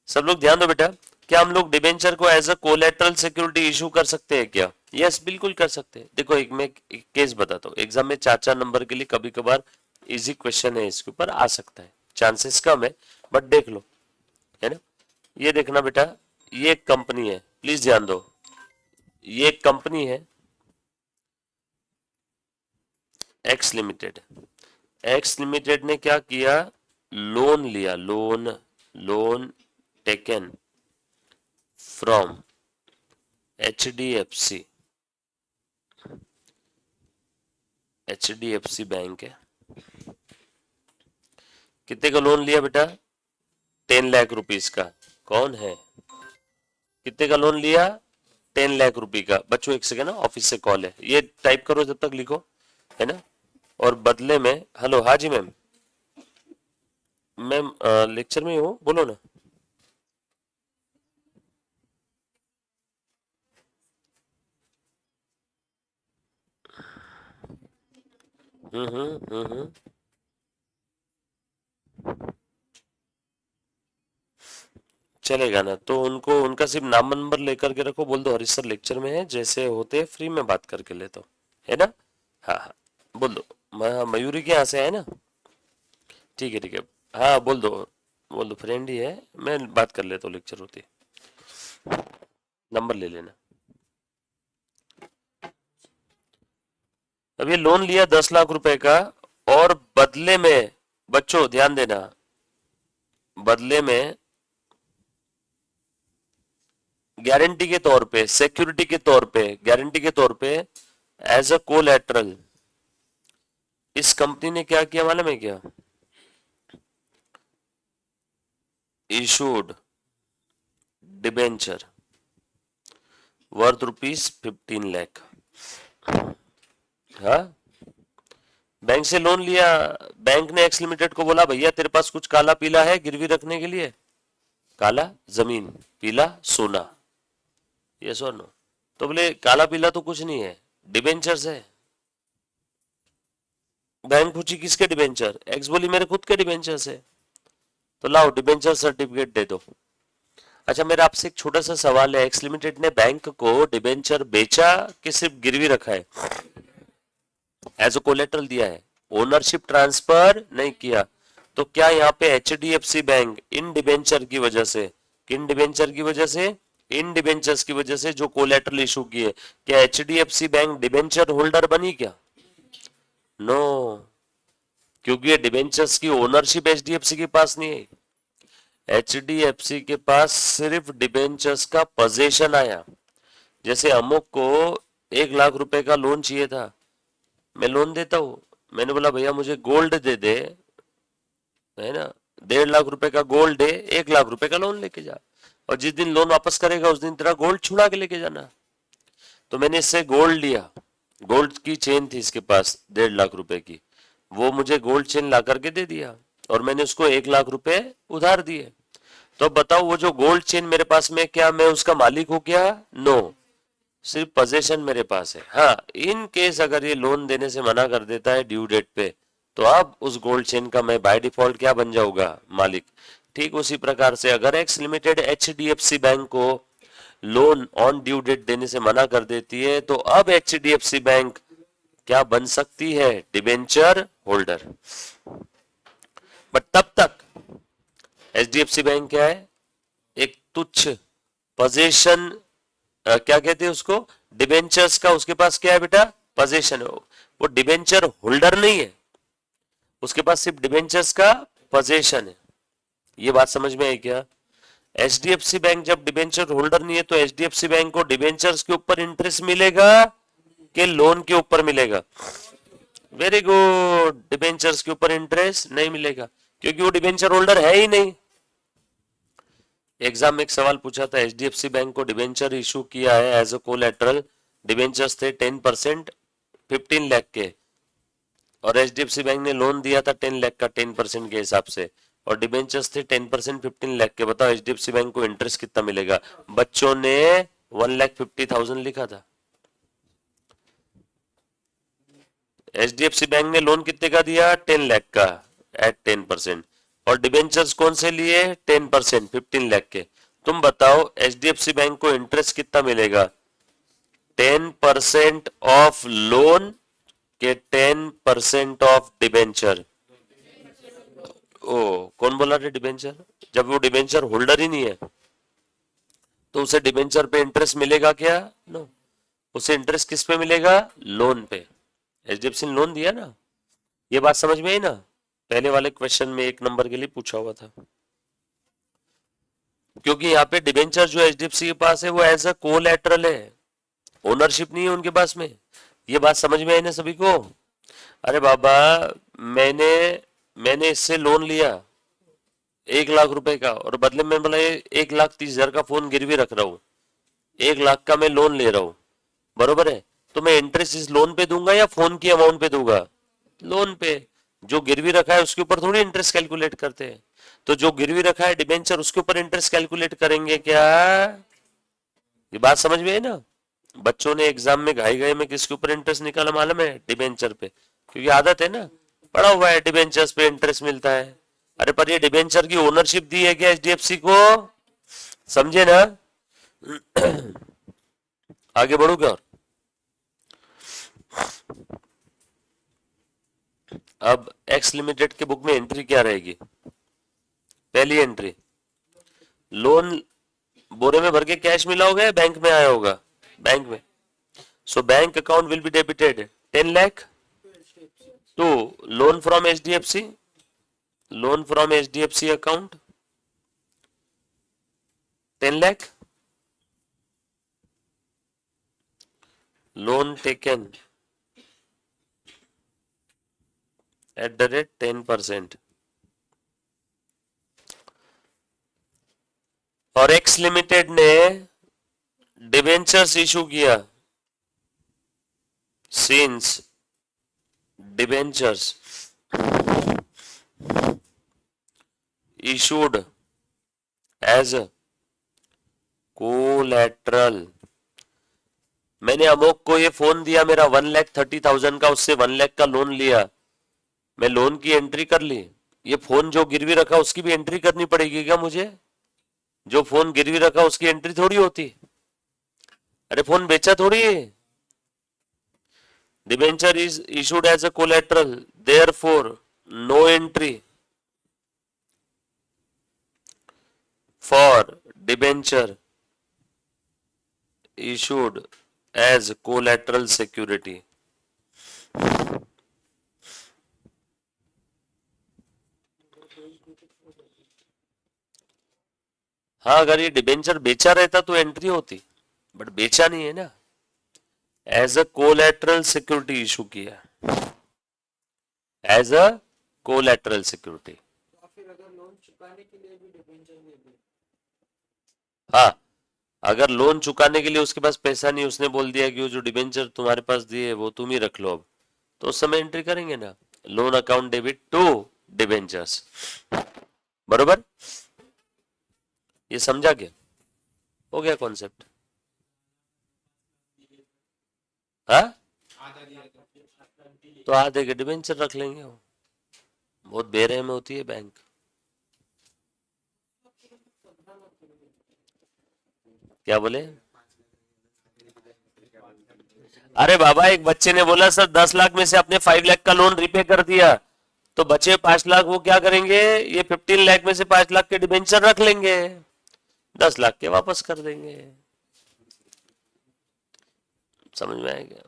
सब लोग, ध्यान दो बेटा। क्या हम लोग डिबेंचर को as a collateral security issue कर सकते हैं क्या? यस बिल्कुल कर सकते हैं। देखो एक मैं एक केस बताता हूँ, एग्जाम में 4-4 नंबर के लिए कभी कभार इजी क्वेश्चन है इसके ऊपर आ सकता है, चांसेस कम है बट देख लो, है ना। ये देखना बेटा, ये एक कंपनी है, प्लीज ध्यान दो, ये एक कंपनी है एक्स लिमिटेड। एक्स लिमिटेड ने क्या किया, लोन लिया, loan, loan taken from HDFC, HDFC bank है। कितने का लोन लिया बेटा? 10 लाख रुपीस का। कौन है? कितने का लोन लिया? 10 लाख रुपए का। बच्चों एक सेकेंड ना, ऑफिस से कॉल है, ये टाइप करो जब तक लिखो, है ना। और बदले में, हेलो, हाँ जी मैम, मैम लेक्चर में हूँ, बोलो ना। हम्म। चलेगा ना, तो उनको उनका सिर्फ नाम नंबर लेकर के रखो, बोल दो हरीश सर लेक्चर में है, जैसे होते फ्री में बात करके लेता हूँ, है ना। हाँ हाँ, बोल दो। मयूरी के यहाँ से है ना? ठीक है ठीक है। हाँ बोल दो, बोल दो फ्रेंड ही है, मैं बात कर लेता हूँ लेक्चर होती, नंबर ले लेना। अब ये लोन लिया 10 लाख रुपए का, और बदले में, बच्चों ध्यान देना, बदले में गारंटी के तौर पे, सिक्योरिटी के तौर पे, गारंटी के तौर पे, एज अ कोलैटरल, इस कंपनी ने क्या किया मालूम है क्या? Issued debenture worth rupees 15 lakh. हाँ, बैंक से लोन लिया, बैंक ने एक्स लिमिटेड को बोला भैया तेरे पास कुछ काला पीला है गिरवी रखने के लिए? काला जमीन, पीला सोना, यस और नो? तो बोले काला पीला तो कुछ नहीं है, डिबेंचर्स है। बैंक पूछी किसके डिबेंचर? एक्स बोली मेरे खुद के डिबेंचर्स है। तो लाओ डिबेंचर सर्टिफिकेट दे दो। अच्छा मेरा आपसे एक छोटा सा सवाल है, एक्स लिमिटेड ने बैंक को डिबेंचर बेचा कि सिर्फ गिरवी रखा है? एज अ कोलेटरल दिया है, ओनरशिप ट्रांसफर नहीं किया। तो क्या यहाँ पे एचडीएफसी बैंक इन डिबेंचर की वजह से, किन डिबेंचर की वजह से, इन डिबेंचर्स की वजह से जो कोलेटरल इशू किए, क्या एचडीएफसी बैंक डिबेंचर होल्डर बनी क्या? नो no, क्योंकि ये डिबेंचर्स की ओनरशिप एचडीएफसी के पास नहीं है। एचडीएफसी के पास सिर्फ डिबेंचर्स का पोजीशन आया। जैसे अमुक को 1 लाख रुपए का लोन चाहिए था, मैं लोन देता हूं, मैंने बोला भैया मुझे गोल्ड दे दे, है ना, 1.5 लाख रुपए का गोल्ड दे, 1 लाख रुपए का लोन लेके जा, और जिस दिन लोन वापस करेगा उस दिन तेरा गोल्ड छुड़ा के लेके जाना। तो मैंने इससे गोल्ड लिया, गोल्ड की चेन थी इसके पास 1.5 लाख रुपए की, वो मुझे गोल्ड चेन ला करके दे दिया और मैंने उसको 1 लाख रुपए उधार दिए। तो बताओ वो जो गोल्ड चेन मेरे पास में, क्या मैं उसका मालिक हूं क्या? नो, सिर्फ पोजीशन मेरे पास है। हाँ, इन केस अगर ये लोन देने से मना कर देता है ड्यू डेट पे, तो अब उस गोल्ड चेन का मैं बाय डिफॉल्ट क्या बन जाऊंगा? मालिक। ठीक उसी प्रकार से अगर एक्स लिमिटेड एचडीएफसी बैंक को लोन ऑन ड्यू डेट देने से मना कर देती है, तो अब एचडीएफसी बैंक क्या बन सकती है? Debenture holder. बट तब तक एचडीएफसी बैंक क्या है? एक तुच्छ पोजीशन, क्या कहते हैं उसको, डिबेंचर्स का उसके पास क्या है बेटा? पोजीशन है। वो डिबेंचर होल्डर नहीं है, उसके पास सिर्फ डिबेंचर्स का पोजीशन है। ये बात समझ में आई क्या? एचडीएफसी बैंक जब डिबेंचर होल्डर नहीं है तो एचडीएफसी बैंक को डिबेंचर्स के ऊपर इंटरेस्ट मिलेगा कि लोन के ऊपर मिलेगा? वेरी गुड, डिबेंचर्स के ऊपर इंटरेस्ट नहीं मिलेगा क्योंकि वो डिबेंचर होल्डर है ही नहीं। एग्जाम में एक सवाल पूछा था, एचडीएफसी बैंक को डिबेंचर इशू किया है एज अ कोलेटरल, डिबेंचर्स थे 10%, 15 लाख के, और एचडीएफसी बैंक ने लोन दिया था 10 लाख का 10% के हिसाब से, और डिबेंचर्स थे 10%, 15 लाख के। बताओ एचडीएफसी बैंक को इंटरेस्ट कितना मिलेगा? बच्चों ने 1,50,000 लिखा था। एचडीएफसी बैंक ने लोन कितने का दिया? 10 लाख का एट 10%, और डिबेंचर्स कौन से लिए? 10%, 15 लाख के। तुम बताओ एचडीएफसी बैंक को इंटरेस्ट कितना मिलेगा? 10% ऑफ लोन के 10% ऑफ डिबेंचर? ओ, कौन बोला था डिबेंचर? जब वो डिबेंचर होल्डर ही नहीं है तो उसे डिबेंचर पे इंटरेस्ट मिलेगा क्या? नो, उसे इंटरेस्ट किस पे मिलेगा? लोन पे। एचडीएफसी ने लोन दिया ना। ये बात समझ में आई ना? पहले वाले क्वेश्चन में 1 नंबर के लिए पूछा हुआ था, क्योंकि यहाँ पे डिबेंचर जो एचडीएफसी के पास है वो एज अ कोलैटरल है, ओनरशिप नहीं है उनके पास में। ये बात समझ में आई ना सभी को? अरे बाबा, मैंने मैंने इससे लोन लिया 1 लाख रुपए का, और बदले में बोला 1,30,000 का फोन गिरवी रख रहा हूं, 1 लाख का मैं लोन ले रहा हूं, बरोबर है? तो मैं इंटरेस्ट इस लोन पे दूंगा या फोन की अमाउंट पे दूंगा? लोन पे। जो गिरवी रखा है उसके ऊपर थोड़ी इंटरेस्ट कैलकुलेट करते हैं। तो जो गिरवी रखा है डिबेंचर, उसके ऊपर इंटरेस्ट कैलकुलेट करेंगे क्या? ये बात समझ में है ना? बच्चों ने एग्जाम में घाई घाई में किसके ऊपर इंटरेस्ट निकाला मालूम है? डिबेंचर पे, क्योंकि आदत है ना, पड़ा हुआ है डिबेंचर्स पे इंटरेस्ट मिलता है। अरे पर ये डिबेंचर की ओनरशिप दी है क्या एचडीएफसी को? समझे ना? आगे बढ़ू क्या? अब एक्स लिमिटेड के बुक में एंट्री क्या रहेगी? पहली एंट्री, लोन बोरे में भर के कैश मिला होगा या बैंक में आया होगा? बैंक में। So bank account will be debited 10 lakh to loan from HDFC, loan from HDFC account 10 lakh, loan taken at the rate 10%, और एक्स लिमिटेड ने डिबेंचर्स इशू किया since debentures issued as collateral. मैंने अमोक को ये फोन दिया, मेरा 1,30,000 का, उससे 1 लाख का लोन लिया, मैं लोन की एंट्री कर ली। ये फोन जो गिरवी रखा उसकी भी एंट्री करनी पड़ेगी क्या मुझे? जो फोन गिरवी रखा उसकी एंट्री थोड़ी होती। अरे फोन बेचा थोड़ी है। Debenture is issued as a collateral, therefore no entry for debenture issued as collateral security। हाँ, अगर ये डिबेंचर बेचा रहता तो एंट्री होती, बट बेचा नहीं है ना, as a collateral security issue किया, एज अ कोलैटरल सिक्योरिटी। हाँ, अगर लोन चुकाने के लिए उसके पास पैसा नहीं, उसने बोल दिया कि वो जो डिबेंचर तुम्हारे पास दिए वो तुम ही रख लो अब, तो उस समय एंट्री करेंगे ना, loan account debit to debentures. बरोबर? ये समझा क्या? हो गया कॉन्सेप्ट? हाँ, तो आधे के डिबेंचर रख लेंगे, वो बहुत बेरहम होती है बैंक। क्या बोले? अरे बाबा, एक बच्चे ने बोला सर 10 लाख में से अपने 5 लाख का लोन रिपे कर दिया, तो बचे 5 लाख वो क्या करेंगे, ये 15 लाख में से 5 लाख के डिबेंचर रख लेंगे, 10 लाख के वापस कर देंगे। समझ में आएगा?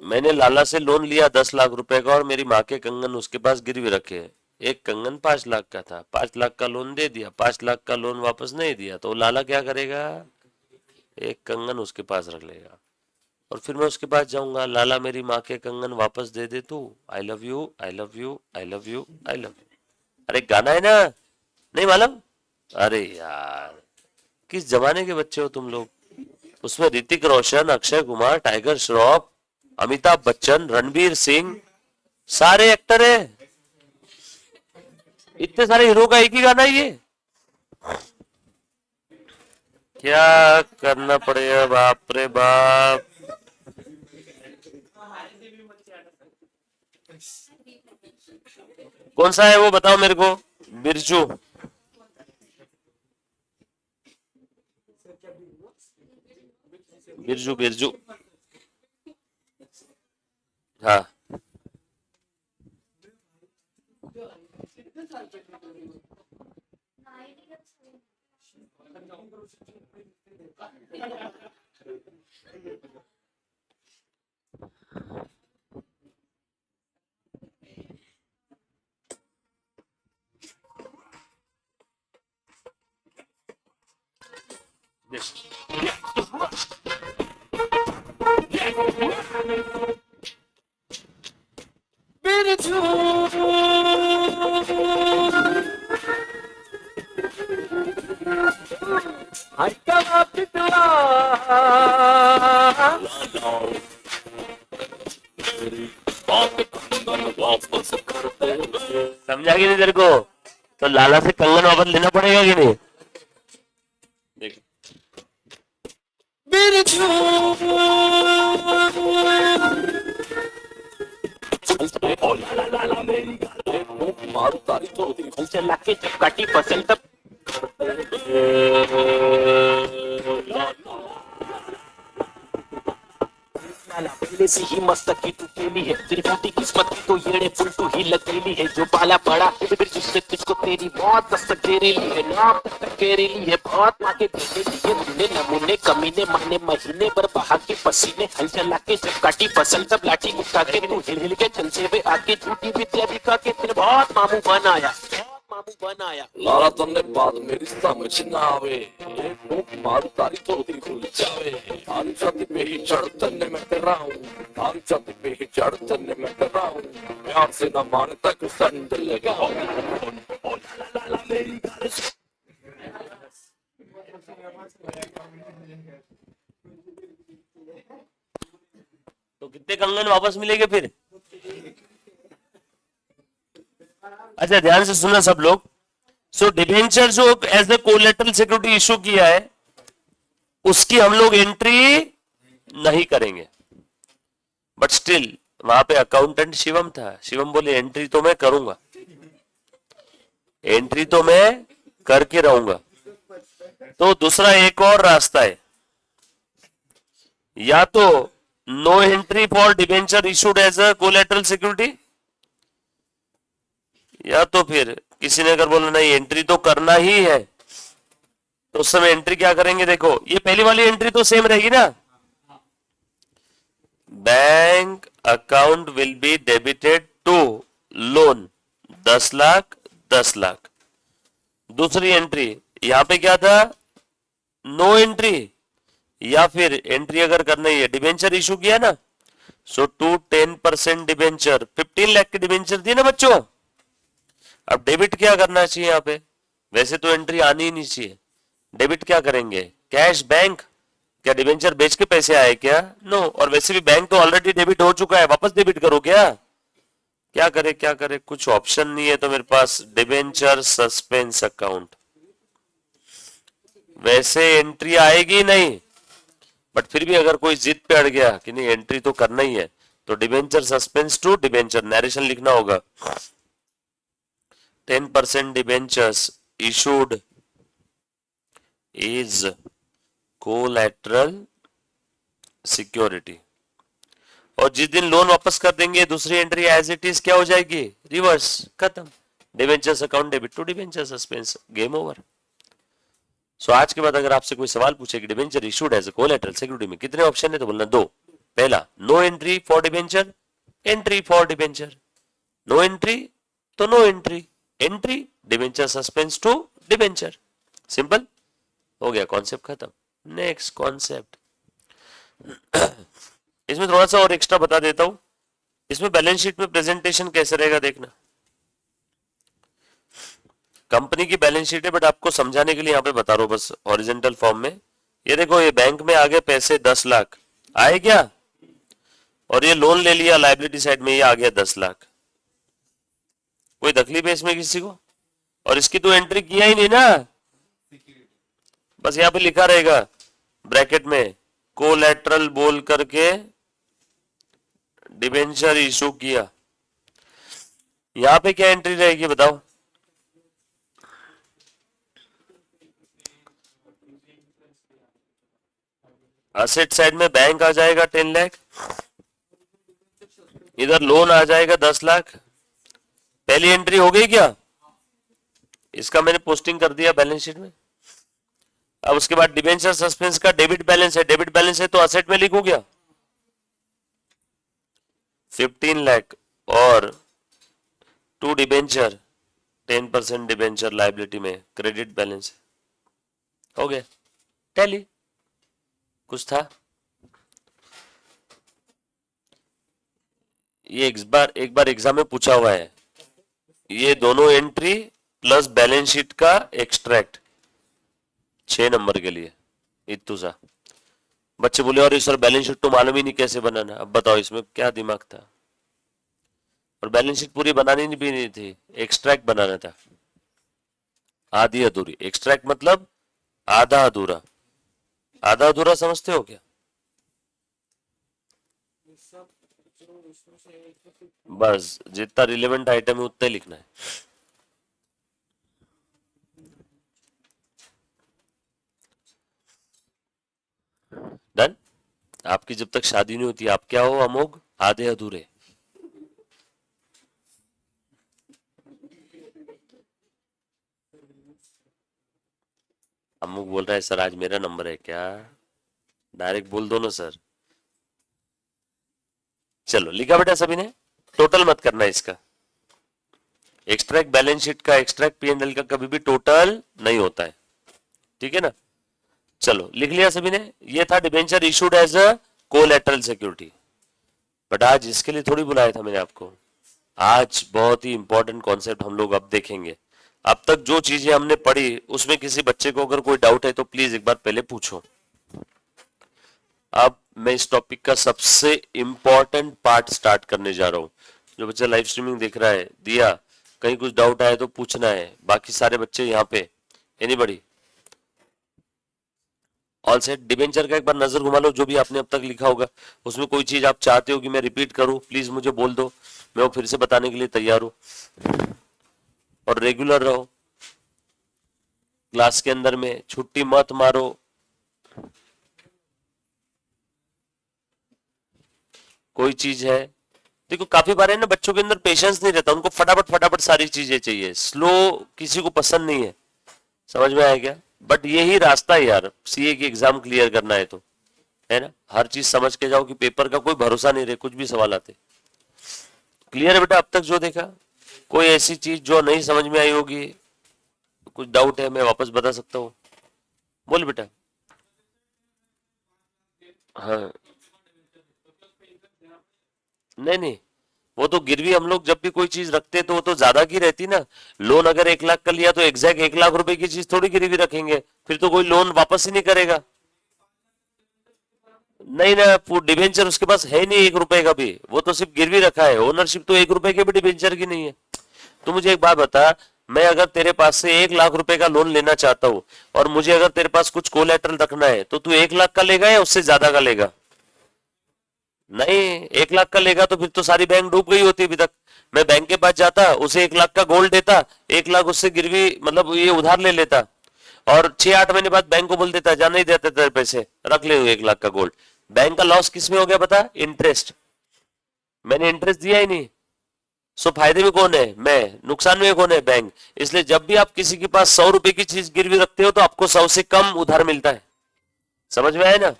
मैंने लाला से लोन लिया 10 लाख रुपए का, और मेरी माँ के कंगन उसके पास गिरवी रखे। एक कंगन 5 लाख का था, 5 लाख का लोन दे दिया, 5 लाख का लोन वापस नहीं दिया, तो लाला क्या करेगा, एक कंगन उसके पास रख लेगा। और फिर मैं उसके पास जाऊंगा, लाला मेरी माँ के कंगन वापस दे दे तू, I love you, I love you, I love you, I love you. अरे गाना है ना, नहीं मालूम? अरे यार, किस जमाने के बच्चे हो तुम लोग? उसमें ऋतिक रोशन, अक्षय कुमार, टाइगर श्रॉफ, अमिताभ बच्चन, रणबीर सिंह, सारे एक्टर है। इतने सारे हीरो का एक ही गाना है ये। क्या करना पड़ेगा, बाप रे बाप। कौन सा है वो बताओ मेरे को? बिरजू? बिरजू बिरजू, हाँ। बिरजू समझा कि नहीं तेरे को? तो लाला से कंगन वापस लेना पड़ेगा कि नहीं? देख, मारू तारी तो चला के चपकाटी फसल तब पहले से ही मस्तकी टूटेली है, तेरी फूटी किस्मत की तो येड़े फुलटू ही लगेली है, जो पाला पड़ा जिससे तुझको तेरी मौत दस्तक देरेली है, नाम तक केरेली है, बहुत आगे देने लिए तूने नमूने कमीने माने महीने पर बहा के पसीने, हल चला के जब काटी फसल तब लाठी उठा के तू हिल हिल के चलते हुए आके झूठी विद्या दिखा के तेरे बहुत मामू बनाया, लाला तुमने बात मेरी समझ ना आवे, मारू तारी तो खुल जावे, तारी छाती पे ही चढ़ तन्ने मैं डरा हूँ, तारी छाती पे ही चढ़ तन्ने मैं डरा हूँ, प्यार से न मान तक संड लगाओ। तो कितने कंगन वापस मिलेंगे फिर? अच्छा ध्यान से सुना सब लोग। सो डिबेंचर जो as a collateral security issue किया है उसकी हम लोग एंट्री नहीं करेंगे, बट स्टिल वहां पे अकाउंटेंट शिवम था, शिवम बोले एंट्री तो मैं करूंगा, एंट्री तो मैं करके रहूंगा। तो दूसरा एक और रास्ता है, या तो no entry for debenture issued as a collateral security, या तो फिर किसी ने अगर बोला नहीं एंट्री तो करना ही है, तो उस समय एंट्री क्या करेंगे। देखो ये पहली वाली एंट्री तो सेम रहेगी ना, bank account will be debited to loan 10 lakh 10 lakh. दूसरी एंट्री यहां पे क्या था, नो एंट्री, या फिर एंट्री अगर करना ही है, डिबेंचर इशू किया ना, सो टू 10% डिबेंचर, 15 लाख की डिबेंचर थी ना बच्चों। अब डेबिट क्या करना चाहिए यहाँ पे, वैसे तो एंट्री आनी ही नहीं चाहिए, डेबिट क्या करेंगे, कैश बैंक, क्या डिबेंचर बेच के पैसे आए क्या, नो, और वैसे भी बैंक तो ऑलरेडी डेबिट हो चुका है, वापस डेबिट करो क्या करे क्या करे, कुछ ऑप्शन नहीं है तो मेरे पास डिबेंचर सस्पेंस अकाउंट, वैसे एंट्री आएगी नहीं, बट फिर भी अगर कोई जिद पे अड़ गया कि नहीं एंट्री तो करना ही है, तो debenture suspense to debenture, narration लिखना होगा, 10% debentures issued is collateral security, और जिस दिन लोन वापस कर देंगे दूसरी एंट्री एज इट इज क्या हो जाएगी, रिवर्स, खत्म, debentures account debit to debenture suspense, game over. So आज के बाद अगर आपसे कोई सवाल पूछे कि debenture issued as a collateral security में कितने ऑप्शन है, तो बोलना दो, पहला no entry for debenture, entry for debenture, no entry तो no entry, entry debenture suspense to debenture, simple हो गया, कॉन्सेप्ट खत्म। नेक्स्ट कॉन्सेप्ट, इसमें थोड़ा सा और एक्स्ट्रा बता देता हूं, इसमें बैलेंस शीट में प्रेजेंटेशन कैसे रहेगा देखना, कंपनी की बैलेंस शीट है बट आपको समझाने के लिए यहां पे बता रहा हूं बस हॉरिजॉन्टल फॉर्म में। ये देखो ये बैंक में आगे पैसे 10 लाख आए क्या, और ये लोन ले लिया लाइबिलिटी साइड में, ये आ गया 10 लाख, कोई तकलीफ है इसमें किसी को, और इसकी तो एंट्री किया ही नहीं ना, बस यहां पे लिखा रहेगा ब्रैकेट में कोलैटरल बोल करके डिबेंचर इशू किया, यहां पे क्या एंट्री रहेगी बताओ, असेट साइड में बैंक आ जाएगा 10 लाख, इधर लोन आ जाएगा 10 लाख, पहली एंट्री हो गई क्या, इसका मैंने पोस्टिंग कर दिया बैलेंस शीट में। अब उसके बाद डिबेंचर सस्पेंस का डेबिट बैलेंस है, डेबिट बैलेंस है तो असेट में लिखू क्या 15 लाख, और टू डिबेंचर 10% डिबेंचर लाइबिलिटी में क्रेडिट बैलेंस हो गया, टैली, कुछ था ये एक बार एग्जाम में पूछा हुआ है, ये दोनों एंट्री प्लस बैलेंस शीट का एक्सट्रैक्ट 6 नंबर के लिए, इतू सा। बच्चे बोले और सर बैलेंस शीट तो मालूम ही नहीं कैसे बनाना, अब बताओ इसमें क्या दिमाग था, और बैलेंस शीट पूरी बनानी भी नहीं थी, एक्सट्रैक्ट बनाना था, आधी अधूरी, एक्सट्रैक्ट मतलब आधा अधूरा, आधा अधूरा समझते हो क्या, बस जितना रिलेवेंट आइटम है उतना ही लिखना है। डन, आपकी जब तक शादी नहीं होती आप क्या हो, अमोघ आधे अधूरे, अमोघ बोल रहा है सर आज मेरा नंबर है क्या, डायरेक्ट बोल दो ना सर। चलो लिखा बेटा सभी ने, टोटल मत करना इसका, एक्सट्रैक्ट बैलेंस शीट का, एक्सट्रैक्ट पीएनएल का कभी भी टोटल नहीं होता है, ठीक है ना। चलो लिख लिया सभी ने, ये था debenture issued as a collateral security, but आज इसके लिए थोड़ी बुलाया था मैंने आपको, आज बहुत ही इंपॉर्टेंट कॉन्सेप्ट हम लोग अब देखेंगे। अब तक जो चीजें हमने पढ़ी उसमें किसी बच्चे को अगर कोई डाउट है तो प्लीज एक बार पहले पूछो। अब मैं इस टॉपिक का सबसे इंपॉर्टेंट पार्ट स्टार्ट करने जा रहा हूं, जो बच्चा लाइव स्ट्रीमिंग देख रहा है, दिया कहीं कुछ डाउट आए तो पूछना है। बाकी सारे बच्चे यहाँ पे, एनीबॉडी ऑल सेट। डिबेंचर का एक बार नजर घुमा लो, जो भी आपने अब तक लिखा होगा उसमें कोई चीज आप चाहते हो कि मैं रिपीट करूं, प्लीज मुझे बोल दो, मैं वो फिर से बताने के लिए तैयार हूं। और रेगुलर रहो क्लास के अंदर में, छुट्टी मत मारो। कोई चीज है, देखो काफी बार है ना बच्चों के अंदर पेशेंस नहीं रहता, उनको फटाफट फटाफट सारी चीजें चाहिए, स्लो किसी को पसंद नहीं है। समझ में आया क्या? बट यही रास्ता है यार, सीए की एग्जाम क्लियर करना है तो, है ना। हर चीज समझ के जाओ कि पेपर का कोई भरोसा नहीं रहे, कुछ भी सवाल आते। क्लियर है बेटा अब तक जो देखा? कोई ऐसी चीज जो नहीं समझ में आई होगी, कुछ डाउट है, मैं वापस बता सकता हूँ। बोल बेटा। हाँ, नहीं नहीं, वो तो गिरवी हम लोग जब भी कोई चीज रखते तो वो तो ज्यादा की रहती ना। लोन अगर 1 लाख का लिया तो एग्जैक्ट 1 लाख रुपए की चीज थोड़ी गिरवी रखेंगे, फिर तो कोई लोन वापस ही नहीं करेगा। नहीं ना, डिबेंचर उसके पास है नहीं 1 रुपए का भी, वो तो सिर्फ गिरवी रखा है, ओनरशिप तो 1 रुपए के भी डिबेंचर की नहीं है। तो मुझे एक बात बता, मैं अगर तेरे पास से 1 लाख रुपए का लोन लेना चाहता हूँ और मुझे अगर तेरे पास कुछ कोलेटरल रखना है, तो तू 1 लाख का लेगा या उससे ज्यादा का लेगा? नहीं, 1 लाख का लेगा तो फिर तो सारी बैंक डूब गई होती अभी तक। मैं बैंक के पास जाता, उसे 1 लाख का गोल्ड देता, 1 लाख उससे गिरवी मतलब ये उधार ले लेता, और 6-8 महीने बाद बैंक को बोल देता जा नहीं देते तेरे पैसे, रख ले 1 लाख का गोल्ड। बैंक का लॉस किस में हो गया बता? इंटरेस्ट। मैंने इंटरेस्ट दिया ही नहीं। सो फायदे में कौन है? मैं। नुकसान में कौन है? बैंक। इसलिए जब भी आप किसी के पास 100 रुपए की चीज गिरवी रखते हो तो आपको 100 से कम उधार मिलता है। समझ में आया ना?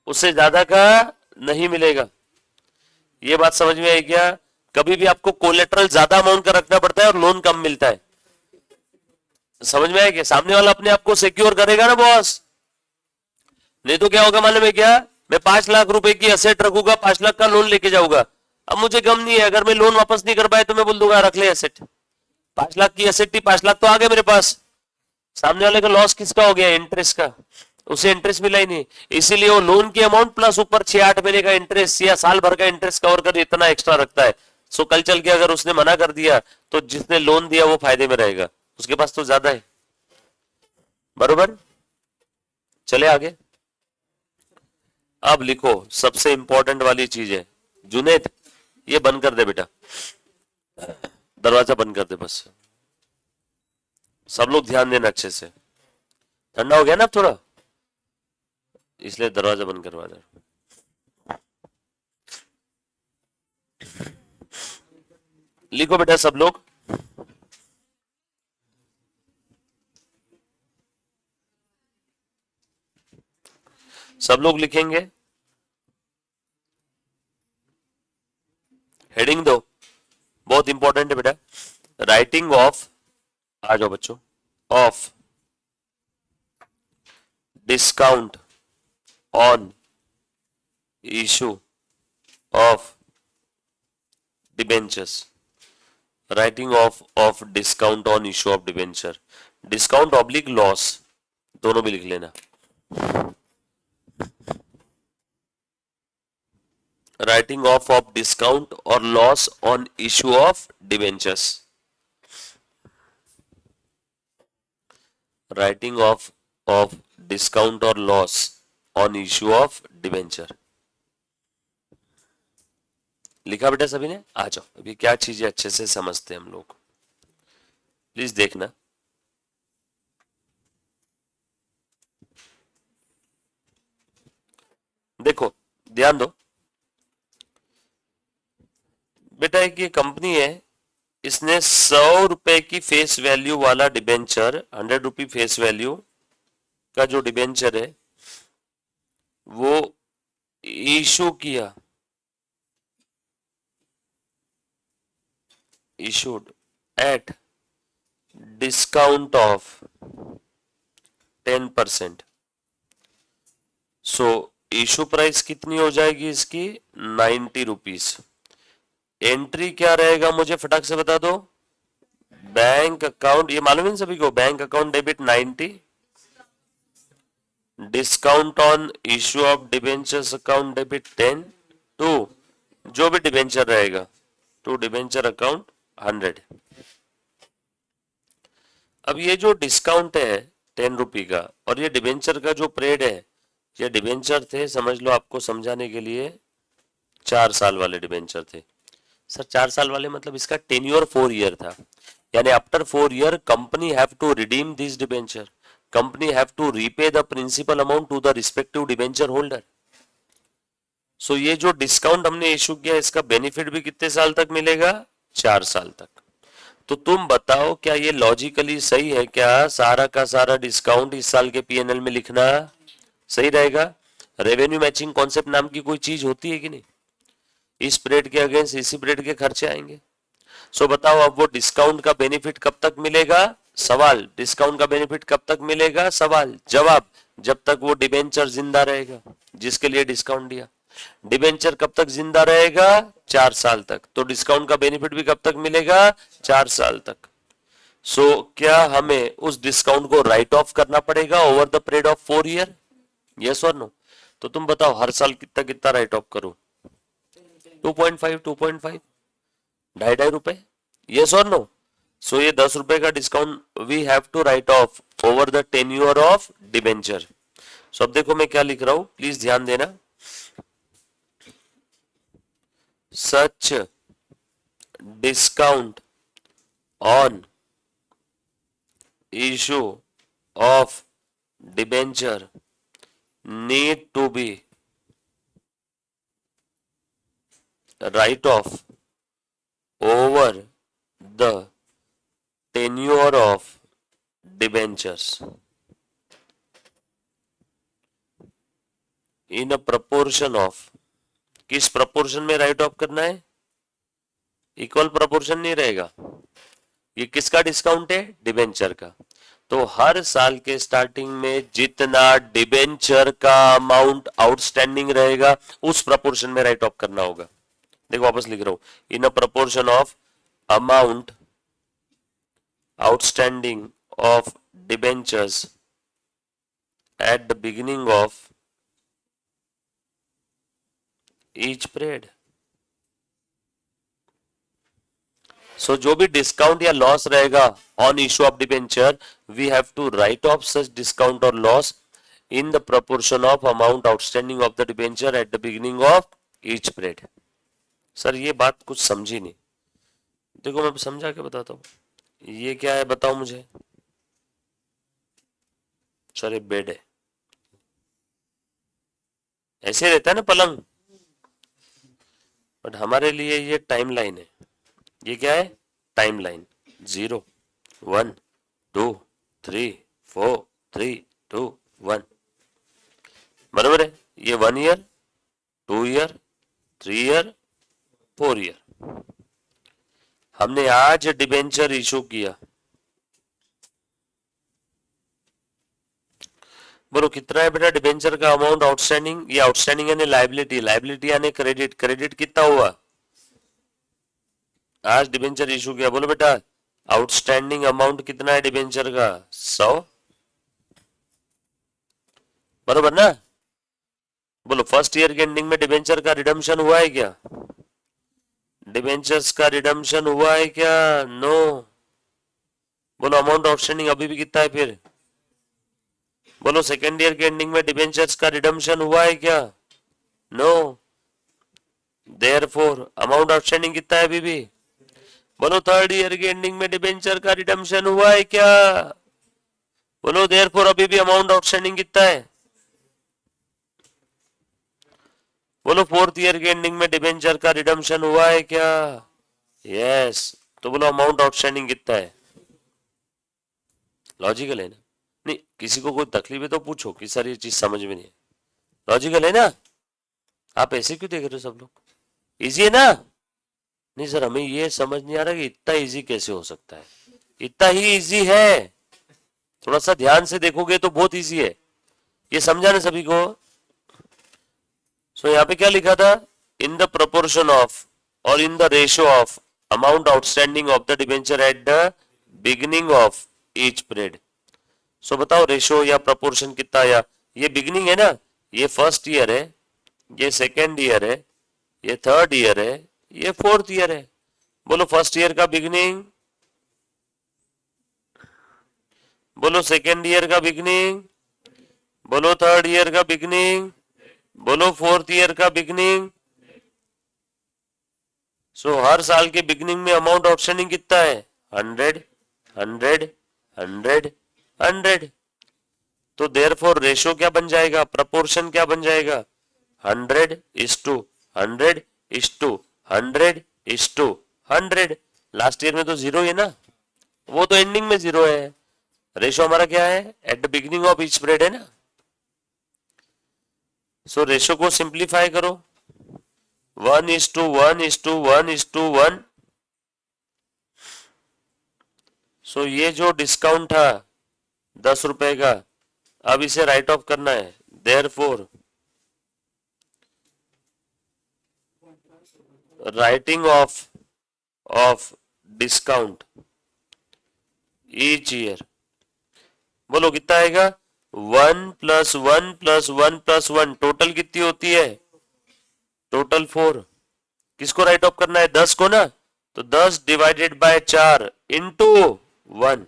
उससे ज्यादा का नहीं मिलेगा। ये बात समझ में आई क्या? कभी भी आपको कोलेटरल ज्यादा अमाउंट का रखना पड़ता है और लोन कम मिलता है। समझ में आया क्या? सामने वाला अपने आप को सिक्योर करेगा ना बॉस, नहीं तो क्या होगा मालूम है क्या? मैं 5 लाख रुपए की असेट रखूंगा, 5 लाख का लोन लेके जाऊंगा। अब मुझे गम नहीं है, अगर मैं लोन वापस नहीं कर पाए तो मैं बोल दूंगा रख ले एसेट। 5 लाख की एसेट थी, 5 लाख तो आ गए मेरे पास। सामने वाले का लॉस किसका हो गया? इंटरेस्ट का। उसे इंटरेस्ट मिला ही नहीं, इसीलिए वो लोन की अमाउंट प्लस ऊपर 6-8 महीने का इंटरेस्ट या साल भर का इंटरेस्ट कवर कर इतना एक्स्ट्रा रखता है। सो कल चल के अगर उसने मना कर दिया तो जिसने लोन दिया वो फायदे में रहेगा, उसके पास तो ज्यादा है। बरोबर? चले आगे। अब लिखो सबसे इंपॉर्टेंट वाली चीज है। जुनेद, ये बंद कर दे बेटा, दरवाजा बंद कर दे बस। सब लोग ध्यान देना अच्छे से। ठंडा हो गया ना अब थोड़ा, इसलिए दरवाजा बंद करवा दे। लिखो बेटा सब लोग। सब लोग लिखेंगे, हेडिंग दो, बहुत इंपॉर्टेंट है बेटा। राइटिंग ऑफ, आ जाओ बच्चों, off discount on issue of debentures. Writing off discount on issue of debenture, discount oblique loss, दोनों भी लिख लेना। राइटिंग ऑफ डिस्काउंट और loss on issue of debentures. Writing off discount और loss on issue of debenture. लिखा बेटा सभी ने? आ जाओ, अभी क्या चीजें अच्छे से समझते हैं हम लोग, प्लीज देखना। देखो ध्यान दो बेटा, एक ये कंपनी है, इसने 100 रुपए की फेस वैल्यू वाला डिबेंचर, 100 रुपी फेस वैल्यू का जो डिबेंचर है वो इशू किया, issued at discount of 10%। So issue price कितनी हो जाएगी इसकी? 90 रुपीज। एंट्री क्या रहेगा मुझे फटाक से बता दो। बैंक अकाउंट, ये मालूम है सभी को, bank account debit 90, discount on issue of debentures account debit 10 to जो भी डिबेंचर रहेगा, टू डिबेंचर अकाउंट 100। अब ये जो डिस्काउंट है 10 रुपये का और ये डिबेंचर का जो पीरियड है, ये डिबेंचर थे, समझ लो आपको समझाने के लिए 4 साल वाले डिबेंचर थे। सर 4 साल वाले मतलब इसका टेन्योर 4 ईयर था, यानी after 4 year company have to redeem this debenture, company have to repay the principal amount to the respective debenture holder. So ये जो डिस्काउंट हमने इशू किया इसका बेनिफिट भी कितने साल तक मिलेगा? 4 साल तक। तो तुम बताओ क्या ये लॉजिकली सही है? क्या सारा का सारा डिस्काउंट इस साल के पीएनएल में लिखना सही रहेगा? रेवेन्यू मैचिंग कॉन्सेप्ट नाम की कोई चीज होती है कि नहीं? इस पीरियड के अगेंस्ट इसी पीरियड के खर्चे आएंगे। सो बताओ अब वो डिस्काउंट का बेनिफिट कब तक मिलेगा? सवाल। डिस्काउंट का बेनिफिट कब तक मिलेगा? सवाल। जवाब, जब तक वो डिबेंचर जिंदा रहेगा जिसके लिए डिस्काउंट दिया। डिबेंचर कब तक जिंदा रहेगा? 4 साल तक। तो डिस्काउंट का बेनिफिट भी कब तक मिलेगा? 4 साल तक। सो क्या हमें उस डिस्काउंट को राइट ऑफ करना पड़ेगा over the period of 4 year? Yes और नो? तो तुम बताओ हर साल कितना कितना राइट ऑफ करो? 2.5, 2.5, ₹2.5 यस और नो? सो ये 10 रुपए का discount we have to write off over the tenure of debenture. So अब देखो मैं क्या लिख रहा हूं, प्लीज ध्यान देना। Such discount on issue of debenture need to be write off over the tenure of debentures in a proportion of, किस प्रपोर्शन में राइट ऑफ करना है? इक्वल प्रपोर्शन नहीं रहेगा। ये किसका डिस्काउंट है? डिबेंचर का। तो हर साल के स्टार्टिंग में जितना डिबेंचर का अमाउंट आउटस्टैंडिंग रहेगा उस प्रपोर्शन में राइट ऑफ करना होगा। देखो वापस लिख रहा हूं, in a proportion of amount outstanding of debentures at the beginning of each period. So जो भी डिस्काउंट या लॉस रहेगा on issue of debenture, we have to write off such discount और loss in the proportion of amount outstanding of the debenture at the beginning of each period. Sir ये बात कुछ समझी नहीं। देखो मैं समझा के बताता हूं। ये क्या है बताओ मुझे? सर ये बेड है, ऐसे रहता है ना पलंग, बट हमारे लिए ये टाइम लाइन है। ये क्या है? Time line. 0, 1, 2, 3, 4, 3, 2, 1, बराबर है। ये 1 ईयर, 2 ईयर, 3 ईयर, 4 ईयर। हमने आज डिबेंचर इशू किया, बोलो कितना है बेटा डिबेंचर का अमाउंट आउटस्टैंडिंग? ये आउटस्टैंडिंग यानी लायबिलिटी, लायबिलिटी यानी क्रेडिट, क्रेडिट कितना हुआ? आज डिबेंचर इशू किया, बोलो बेटा आउटस्टैंडिंग अमाउंट कितना है डिबेंचर का? 100, बरोबर ना? बोलो फर्स्ट ईयर के एंडिंग में डिबेंचर का रिडम्पशन हुआ है क्या? डिबेंचर्स का रिडम्पशन हुआ है क्या? नो। बोलो अमाउंट आउटस्टैंडिंग अभी भी कितना है फिर? बोलो सेकेंड ईयर के एंडिंग में डिबेंचर्स का रिडम्पशन हुआ है क्या? नो। देयरफॉर अमाउंट आउटस्टैंडिंग कितना है अभी भी? बोलो थर्ड ईयर के एंडिंग में डिबेंचर का रिडम्पशन हुआ है क्या? बोलो देयरफॉर अभी भी अमाउंट आउटस्टैंडिंग कितना है? बोलो फोर्थ ईयर के एंडिंग में डिबेंचर का रिडम्पशन हुआ है क्या? यस। तो बोलो अमाउंट आउटस्टैंडिंग कितना है? लॉजिकल है ना? नहीं किसी को कोई तकलीफ है तो पूछो कि सर ये चीज समझ में नहीं है। लॉजिकल है ना? आप ऐसे क्यों देख रहे हो सब लोग? इजी है ना? नहीं सर हमें ये समझ नहीं आ रहा कि इतना इजी कैसे हो सकता है। इतना ही इजी है, थोड़ा सा ध्यान से देखोगे तो बहुत इजी है। ये समझा ना सभी को? सो यहाँ पे क्या लिखा था? इन द प्रोपोर्शन ऑफ और in the ratio of amount outstanding of the debenture at the beginning of each period. So बताओ रेशियो या प्रोपोर्शन कितना आया? ये बिगिनिंग है ना, ये फर्स्ट ईयर है, ये सेकेंड ईयर है, ये थर्ड ईयर है, ये फोर्थ ईयर है। बोलो फर्स्ट ईयर का बिगिनिंग बोलो सेकेंड ईयर का बिगनिंग, बोलो थर्ड ईयर का बिगनिंग, बोलो फोर्थ ईयर का बिगनिंग। सो हर साल के बिगनिंग में अमाउंट आउटस्टैंडिंग कितना है? 100, 100, 100, 100। तो देयरफॉर रेशो क्या बन जाएगा, प्रपोर्शन क्या बन जाएगा? 100:100:100। लास्ट ईयर में तो 0 है ना, वो तो एंडिंग में 0 है। रेशो हमारा क्या है? Eight the beginning of each period है ना। सो रेशो को सिंप्लीफाई करो, 1:1:1:1:1। सो ये जो डिस्काउंट था 10 रुपए का, अब इसे राइट ऑफ करना है। Therefore writing off discount each year. बोलो कितना आएगा? 1+1+1+1 टोटल कितनी होती है? टोटल 4। किसको राइट ऑफ करना है? 10 को ना, तो 10/4 इंटू 1।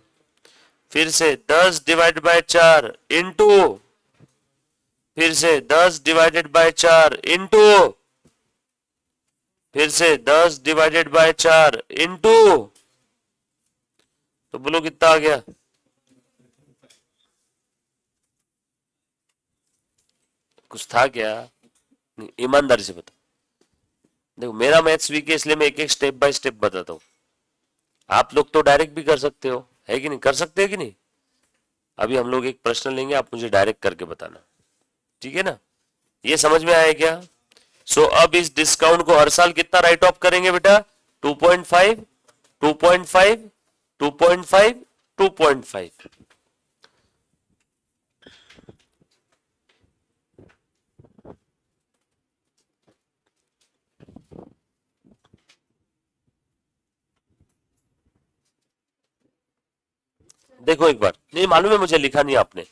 फिर से 10/4 इंटू, फिर से 10/4 इंटू, फिर से 10/4 इंटू। तो बोलो कितना आ गया? कुछ था क्या? ईमानदारी से बता। देखो मेरा मैथ्स वीक है, इसलिए मैं एक एक स्टेप बाय स्टेप बताता हूँ। आप लोग तो डायरेक्ट भी कर सकते हो, है कि नहीं? कर सकते हैं कि नहीं? अभी हम लोग एक प्रश्न लेंगे, आप मुझे डायरेक्ट करके बताना, ठीक है ना? ये समझ में आया क्या? सो अब इस डिस्काउंट को हर साल कितना राइट ऑफ करेंगे बेटा? 2.5, 2.5, 2.5, 2.5। देखो एक बार, नहीं मालूम है मुझे, लिखा नहीं आपने,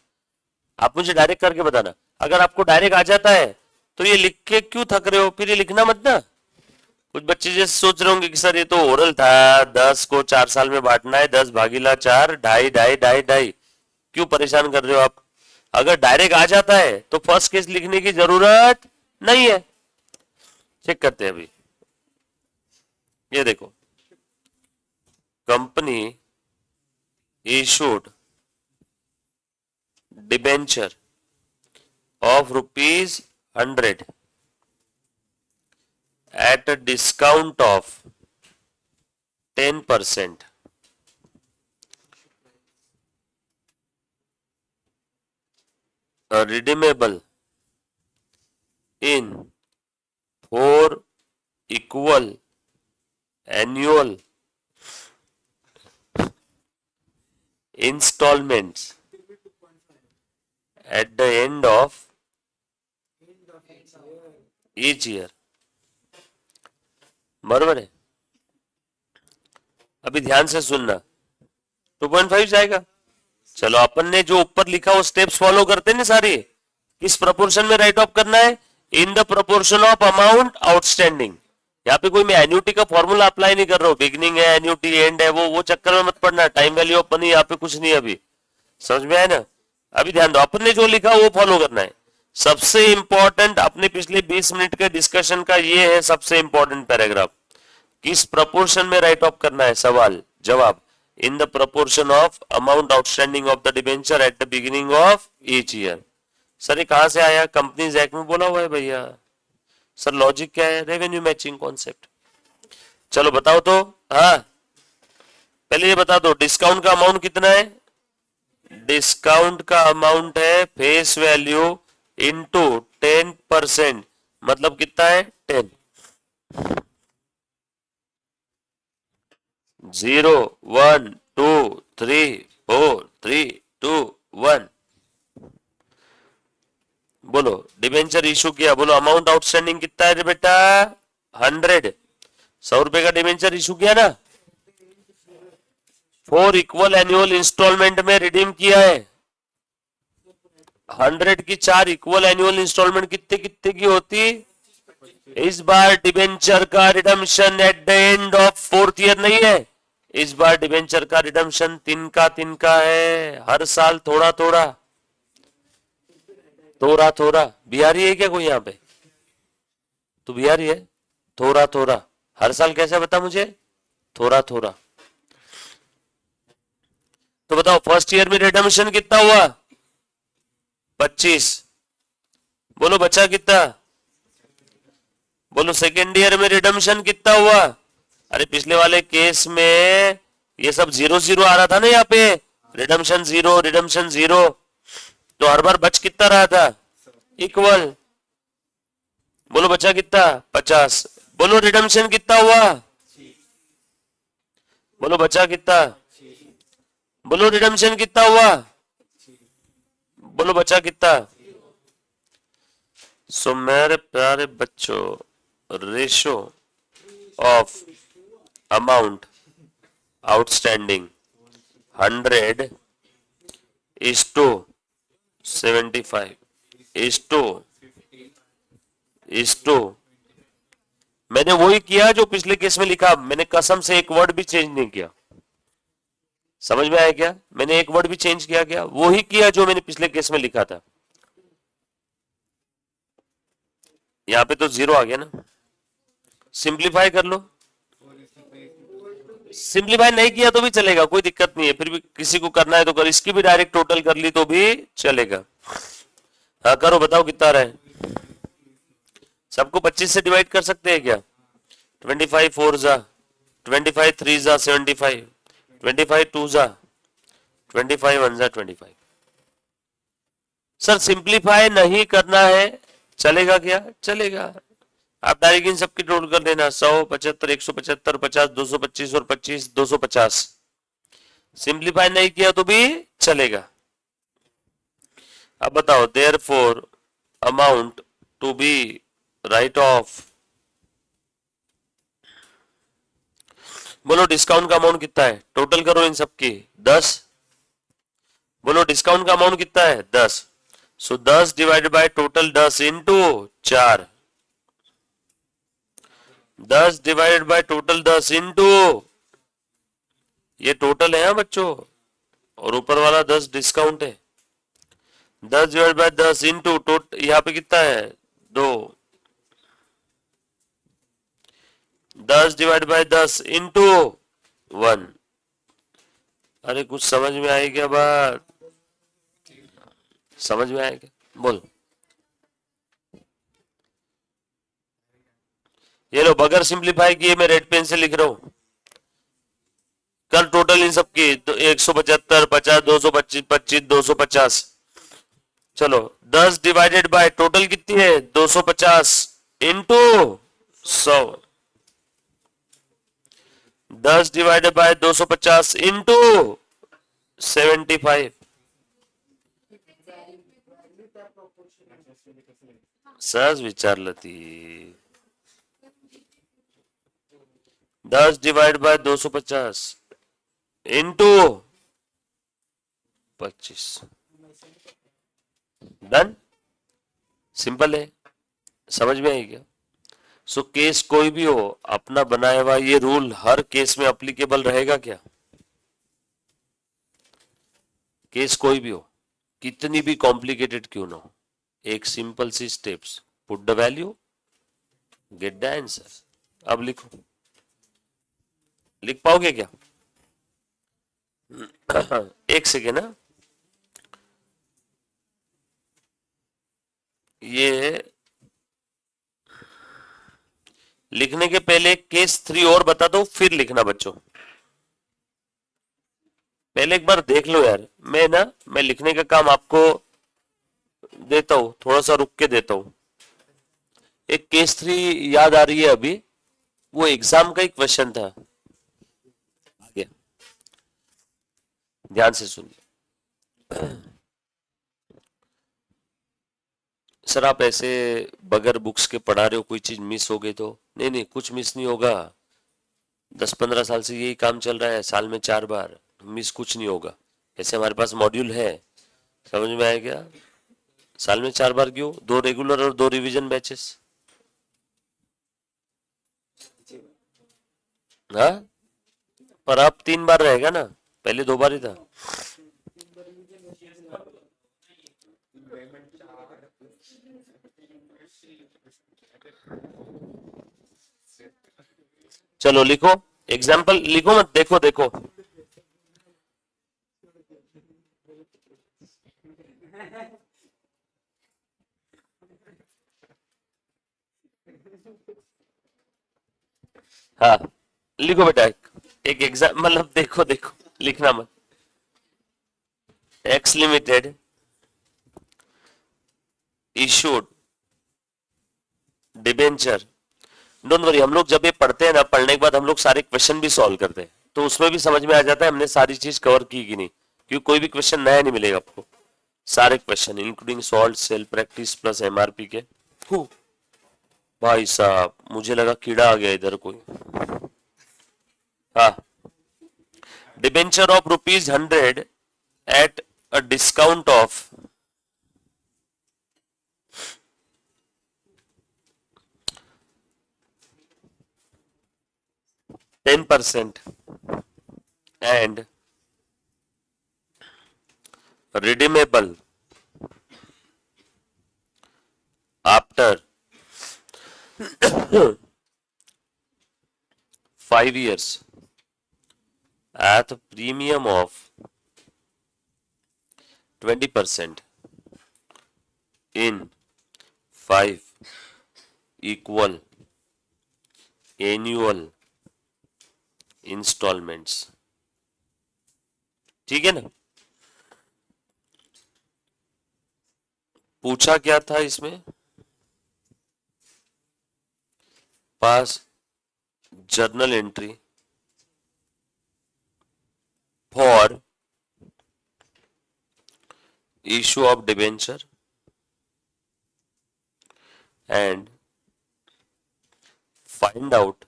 आप मुझे डायरेक्ट करके बताना। अगर आपको डायरेक्ट आ जाता है तो ये लिख के क्यों थक रहे हो? फिर ये लिखना मत ना। कुछ बच्चे जैसे सोच रहे होंगे कि सर ये तो ओरल था, 10 को 4 साल में बांटना है, 10/4, ढाई ढाई ढाई ढाई, क्यों परेशान कर रहे हो आप? अगर डायरेक्ट आ जाता है तो फर्स्ट केस लिखने की जरूरत नहीं है। चेक करते हैं अभी। ये देखो, company issued debenture of ₹100 at a discount of 10%, redeemable in 4 equal annual installments at the end of each year। बराबर है? अभी ध्यान से सुनना, 2.5 जाएगा। चलो अपन ने जो ऊपर लिखा वो स्टेप्स फॉलो करते ना सारे। किस प्रोपोर्शन में राइट ऑफ करना है? इन the proportion of amount outstanding. यहाँ पे कोई मैं एन्यूटी का फॉर्मूला अप्लाई नहीं कर रहा हूँ, बिगनिंग है, एन्यूटी एंड है, वो चक्कर में मत पड़ना। टाइम वैल्यू ऑफ मनी यहाँ पे कुछ नहीं, अभी समझ में आया ना? अभी ध्यान दो, अपन ने जो लिखा वो फॉलो करना है। सबसे इंपॉर्टेंट अपने पिछले 20 मिनट के डिस्कशन का ये है सबसे इंपॉर्टेंट पैराग्राफ। किस प्रपोर्शन में राइट ऑफ करना है? सवाल जवाब, in the proportion of amount outstanding of the debenture at the beginning of each year. Sir ये कहां से आया? कंपनीज एक्ट में बोला हुआ है भैया। सर लॉजिक क्या है? Revenue matching concept. चलो बताओ तो। हाँ पहले ये बता दो, डिस्काउंट का अमाउंट कितना है? डिस्काउंट का अमाउंट है फेस वैल्यू इंटू 10%, मतलब कितना है? 10। 0 1 2 3 4 3 2 1। बोलो डिबेंचर इशू किया, बोलो अमाउंट आउटस्टैंडिंग कितना है बेटा? 100। 100 रुपए का डिबेंचर इशू किया ना, 4 इक्वल एनुअल इंस्टॉलमेंट में रिडीम किया है। 100 की 4 इक्वल एनुअल इंस्टॉलमेंट कितने कितने की होती? इस बार डिबेंचर का redemption at the end of 4th year नहीं है, इस बार डिबेंचर का रिडम्पशन तीन का है, हर साल थोड़ा थोड़ा थोड़ा थोड़ा। बिहारी है क्या कोई यहाँ पे? तू बिहारी है? थोड़ा थोड़ा हर साल कैसे बता मुझे? थोड़ा थोड़ा। तो बताओ फर्स्ट ईयर में रिडम्पशन कितना हुआ? 25। बोलो बचा कितना? बोलो सेकेंड ईयर में रिडम्पशन कितना हुआ? अरे पिछले वाले केस में ये सब 0 0 आ रहा था ना यहाँ पे, रिडम्पशन 0 रिडम्पशन 0, तो हर बार बच कितना रहा था? इक्वल। बोलो बचा कितना? 50। बोलो रिडम्पशन कितना हुआ? बोलो बचा कितना? बोलो रिडम्पशन कितना हुआ? बोलो बचा कितना? सो मेरे प्यारे बच्चों, ratio of amount outstanding 100 is to 75 is to मैंने वही किया जो पिछले केस में लिखा, मैंने कसम से एक वर्ड भी चेंज नहीं किया। समझ में आया क्या? मैंने एक वर्ड भी चेंज किया क्या? वही किया जो मैंने पिछले केस में लिखा था। यहां पे तो 0 आ गया ना। सिंप्लीफाई कर लो। सिंप्लीफाई नहीं किया तो भी चलेगा, कोई दिक्कत नहीं है, फिर भी किसी को करना है तो कर, इसकी भी डायरेक्ट टोटल कर ली तो भी चलेगा। हाँ करो, बताओ कितना रहा है? सबको 25 से डिवाइड कर सकते हैं क्या? 25 4 जा 25 3 जा 75, 25 2 जा 25 1 जा 25। सर सिंप्लीफाई नहीं करना है, चलेगा क्या? चलेगा। आप डायरेक्ट इन सबकी टोटल कर देना, 100 75 175 50 225 और 25 250। सिंप्लीफाई नहीं किया तो भी चलेगा। अब बताओ therefore amount to be write off. बोलो डिस्काउंट का अमाउंट कितना है? टोटल करो इन सबकी। 10। बोलो डिस्काउंट का अमाउंट कितना है? 10। सो 10 divided by total 10 into 4। 10 divided by total 10 into, ये टोटल है बच्चों, और ऊपर वाला 10 डिस्काउंट है। 10 डिवाइड बाय 10 इंटू यहाँ पे कितना है? 2। 10 डिवाइड बाय 10 इंटू 1। अरे कुछ समझ में आई क्या बात? समझ में आया क्या? बोल। ये लो, बगैर सिंप्लीफाई किए मैं रेड पेन से लिख रहा हूं। कर टोटल इन सबकी, तो 175 50 225 25 250। चलो 10 डिवाइडेड बाय टोटल कितनी है? 250 इंटू 100। 10 divided by 250 into 75। सहज विचारलं ती। 10 divide by 250 into 25। Done. Simple है, समझ में आई क्या? सो केस कोई भी हो, अपना बनाया हुआ ये रूल हर केस में अप्लीकेबल रहेगा क्या? केस कोई भी हो, कितनी भी कॉम्प्लिकेटेड क्यों ना हो, एक सिंपल सी steps, put the value, get the answer. अब लिखो, लिख पाओगे क्या? एक सेकेंड ना, ये लिखने के पहले केस 3 और बता दो, फिर लिखना बच्चों। पहले एक बार देख लो यार, मैं लिखने का काम आपको देता हूं, थोड़ा सा रुक के देता हूं। एक केस 3 याद आ रही है अभी, वो एग्जाम का एक क्वेश्चन था। आगे ध्यान से सुनिए। सर आप ऐसे बगैर बुक्स के पढ़ा रहे हो, कोई चीज मिस हो गई तो? नहीं, कुछ मिस नहीं होगा। 10-15 साल से यही काम चल रहा है, साल में 4 बार, मिस कुछ नहीं होगा। ऐसे हमारे पास मॉड्यूल है, समझ में आया क्या? साल में 4 बार क्यों? 2 रेगुलर और 2 रिवीजन बैचेस। हाँ पर अब 3 बार रहेगा ना, पहले 2 बार ही था। चलो लिखो, एग्जाम्पल लिखो मत, देखो देखो। हाँ लिखो बेटा, एक एग्जाम मतलब देखो देखो, लिखना मत। X limited issued debenture. Don't worry, हम लोग जब ये पढ़ते हैं ना, पढ़ने के बाद हम लोग सारे क्वेश्चन भी सॉल्व करते हैं, तो उसमें भी समझ में आ जाता है हमने सारी चीज कवर की कि नहीं, क्योंकि कोई भी क्वेश्चन नया नहीं मिलेगा आपको। सारे questions including solve self practice plus MRP के। भाई साहब मुझे लगा कीड़ा आ गया इधर कोई। हाँ, debenture of ₹100 at a discount of 10% and redeemable after 5 years at a premium of 20% in 5 equal annual installments। ठीक है ना? पूछा क्या था इसमें? पास journal entry for issue of debenture and find out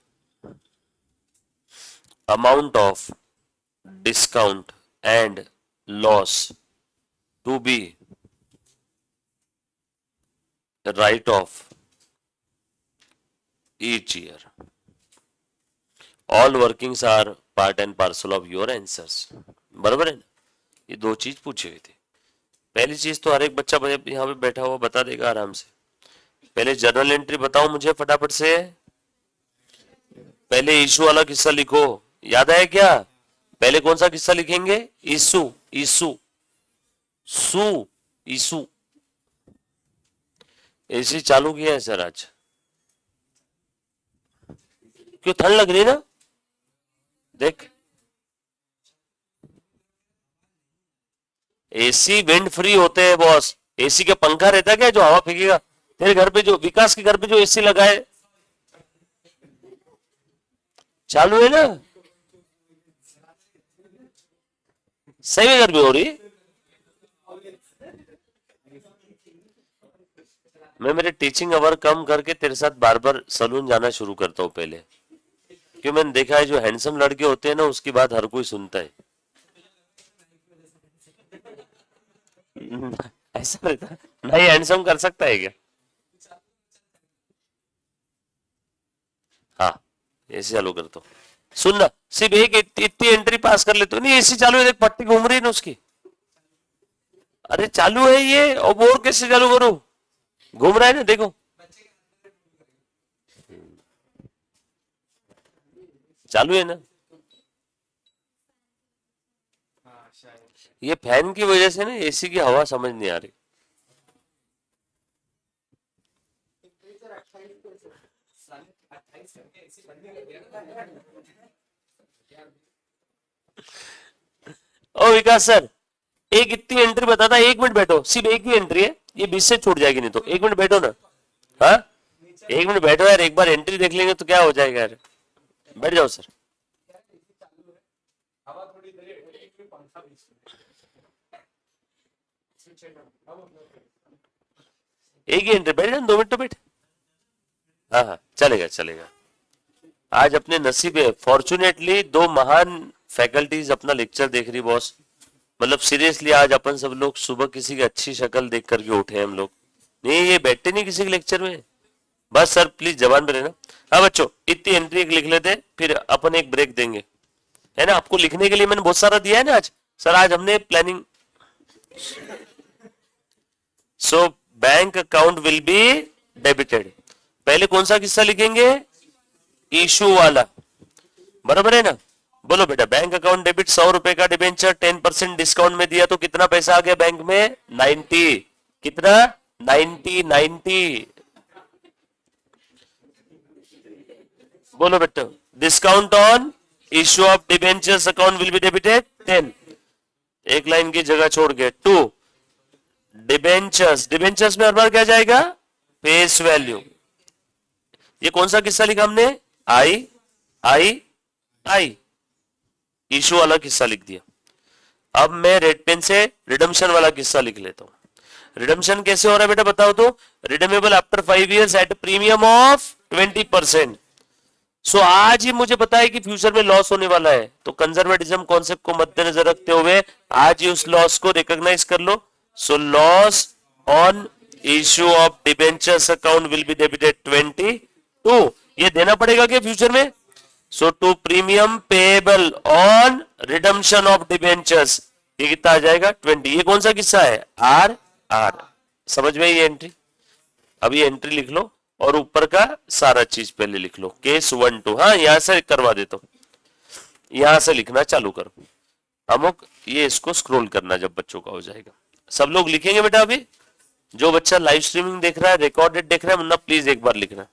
amount of discount and loss to be write off each year। all workings are part and parcel of your answers। बराबर है ना? ये 2 चीज पूछी हुई थी। पहली चीज तो हर एक बच्चा यहाँ पे बैठा हुआ बता देगा आराम से। पहले जर्नल एंट्री बताओ मुझे फटाफट से। पहले इशू वाला किस्सा लिखो, याद है क्या? पहले कौन सा किस्सा लिखेंगे? इशू इशू सू इशू। एसी चालू किया है सर आज, क्यों ठंड लग रही ना? देख एसी विंड फ्री होते हैं बॉस। एसी का पंखा रहता है क्या जो हवा फेंकेगा? तेरे घर पे जो विकास के घर पे जो एसी लगा है चालू है ना? सही में गर्मी हो रही? मैं मेरे टीचिंग आवर कम करके तेरे साथ बार बार सलून जाना शुरू करता हूँ पहले, क्यों मैंने देखा है जो हैंडसम लड़के होते हैं ना उसकी बात हर कोई सुनता है। ऐसा रहता है? नहीं हैंडसम कर सकता है क्या? हाँ एसी चालू कर दो। सुन ना, सिर्फ एक इतनी एंट्री पास कर लेते हो। नहीं एसी चालू है, देख पट्टी घूम रही है ना उसकी। अरे चालू है ये, और बोर कैसे चालू करूं? घूम रहा है ना, देखो चालू है ना। ये फैन की वजह से ना एसी की हवा समझ नहीं आ रही। ओ विकास सर, एक इतनी एंट्री बताता, 1 मिनट बैठो, सिर्फ एक ही एंट्री है, ये 20 से छूट जाएगी नहीं तो। 1 मिनट बैठो ना। हाँ 1 मिनट बैठो यार, एक बार एंट्री देख लेंगे तो क्या हो जाएगा यार। बैठ जाओ सर। एक ही एंट्री, बैठ जाओ 2 मिनट तो बैठ। हाँ हाँ चलेगा चलेगा। आज अपने नसीब है, फॉर्चुनेटली 2 महान फैकल्टीज अपना लेक्चर देख रही बॉस। मतलब सीरियसली आज अपन सब लोग सुबह किसी की अच्छी शक्ल देख करके उठे हम लोग। नहीं ये बैठते नहीं किसी के लेक्चर में। बस सर प्लीज जबान पे रहना। हाँ बच्चों इतनी एंट्री एक लिख लेते हैं, फिर अपन एक ब्रेक देंगे। है ना, आपको लिखने के लिए मैंने बहुत सारा दिया है ना आज सर, आज हमने planning. So bank account will be debited. पहले कौन सा किस्सा लिखेंगे, इशू वाला, बराबर है ना। बोलो बेटा, बैंक अकाउंट डेबिट 100 रुपए का डिबेंचर 10% डिस्काउंट में दिया तो कितना पैसा आ गया बैंक में, 90। कितना, 90। बोलो बेटा, discount on issue of debentures account will be debited 10। एक लाइन की जगह छोड़ के 2। डिबेंचर्स, डिबेंचर्स में हर बार क्या जाएगा, फेस वैल्यू। ये कौन सा किस्सा लिखा हमने, आई आई आई, इशू वाला किस्सा लिख दिया। अब मैं रेड पेन से रिडम्शन वाला किस्सा लिख लेता हूं। रिडम्शन कैसे हो रहा है बेटा बताओ तो, redeemable after 5 years at premium of 20%। सो आज ही मुझे पता है कि फ्यूचर में लॉस होने वाला है, तो कंजर्वेटिज्म कॉन्सेप्ट को मद्देनजर रखते हुए आज ही उस लॉस को रिकॉग्नाइज कर लो। So loss on issue of debentures account will be debited 22। ये देना पड़ेगा क्या फ्यूचर में। So to premium payable on redemption of debentures, ये कितना आ जाएगा 20। ये कौन सा किस्सा है, आर आर। समझ में ये एंट्री, अब ये एंट्री लिख लो और ऊपर का सारा चीज पहले लिख लो, केस 1 2। हाँ यहां से करवा देता हूं, यहां से लिखना चालू करो अमुक, ये इसको स्क्रॉल करना जब बच्चों का हो जाएगा। सब लोग लिखेंगे बेटा अभी, जो बच्चा लाइव स्ट्रीमिंग देख रहा है, रिकॉर्डेड देख रहा है, मुन्ना प्लीज एक बार लिखना।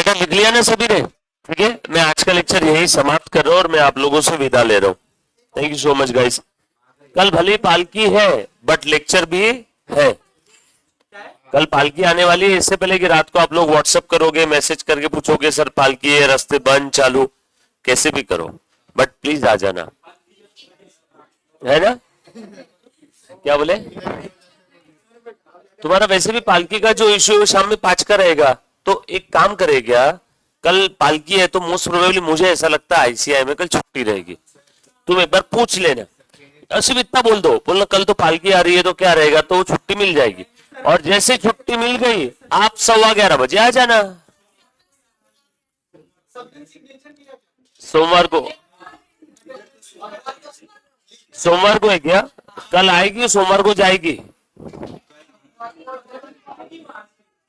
बेटा लिख लिया ना सभी ने? ठीक है, मैं आज का लेक्चर यही समाप्त कर रहा हूं और मैं आप लोगों से विदा ले रहा हूं। Thank you so much guys. कल भले पालकी है बट लेक्चर भी है। कल पालकी आने वाली है, इससे पहले कि रात को आप लोग व्हाट्सएप करोगे, मैसेज करके पूछोगे सर पालकी है, रास्ते बंद चालू, कैसे भी करो, बट प्लीज आ जाना, है ना? क्या बोले? तुम्हारा वैसे भी पालकी का जो इश्यू है शाम में 5 का रहेगा, तो एक काम करे क्या, कल पालकी है तो मोस्ट प्रोबेबली मुझे ऐसा लगता है आईसीआई में कल छुट्टी रहेगी। तुम एक बार पूछ लेना, सिर्फ इतना बोल दो, बोलना कल तो पालकी आ रही है तो क्या रहेगा, तो छुट्टी मिल जाएगी। और जैसे छुट्टी मिल गई आप 11:15 बजे आ जाना। सोमवार को है क्या? कल आएगी सोमवार को जाएगी?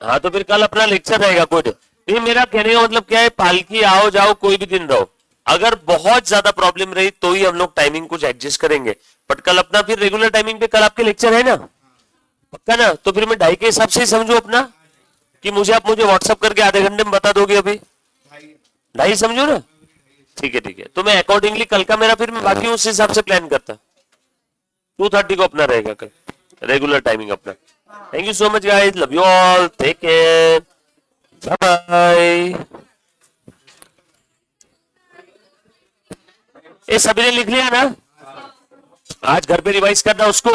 हाँ तो फिर कल अपना लेक्चर रहेगा। कोई नहीं, मेरा कहने का मतलब क्या है, पालकी आओ जाओ कोई भी दिन रहो, अगर बहुत ज्यादा प्रॉब्लम रही तो ही हम लोग टाइमिंग कुछ एडजस्ट करेंगे, बट कल अपना फिर रेगुलर टाइमिंग पे कल आपके लेक्चर है ना, पक्का ना? तो फिर मैं 2:30 के हिसाब से ही समझू अपना, कि मुझे आप मुझे व्हाट्सअप करके आधे घंटे में बता दोगे अभी? 2:30 समझो ना? ठीक है, तो मैं अकॉर्डिंगली कल का मेरा फिर मैं बाकी उस हिसाब से प्लान करता। 2:30 को अपना रहेगा कल रेगुलर टाइमिंग अपना। Thank you so much guys, love you all, take care, bye bye. ये सभी ने लिख लिया ना? आज घर पे रिवाइज करना उसको।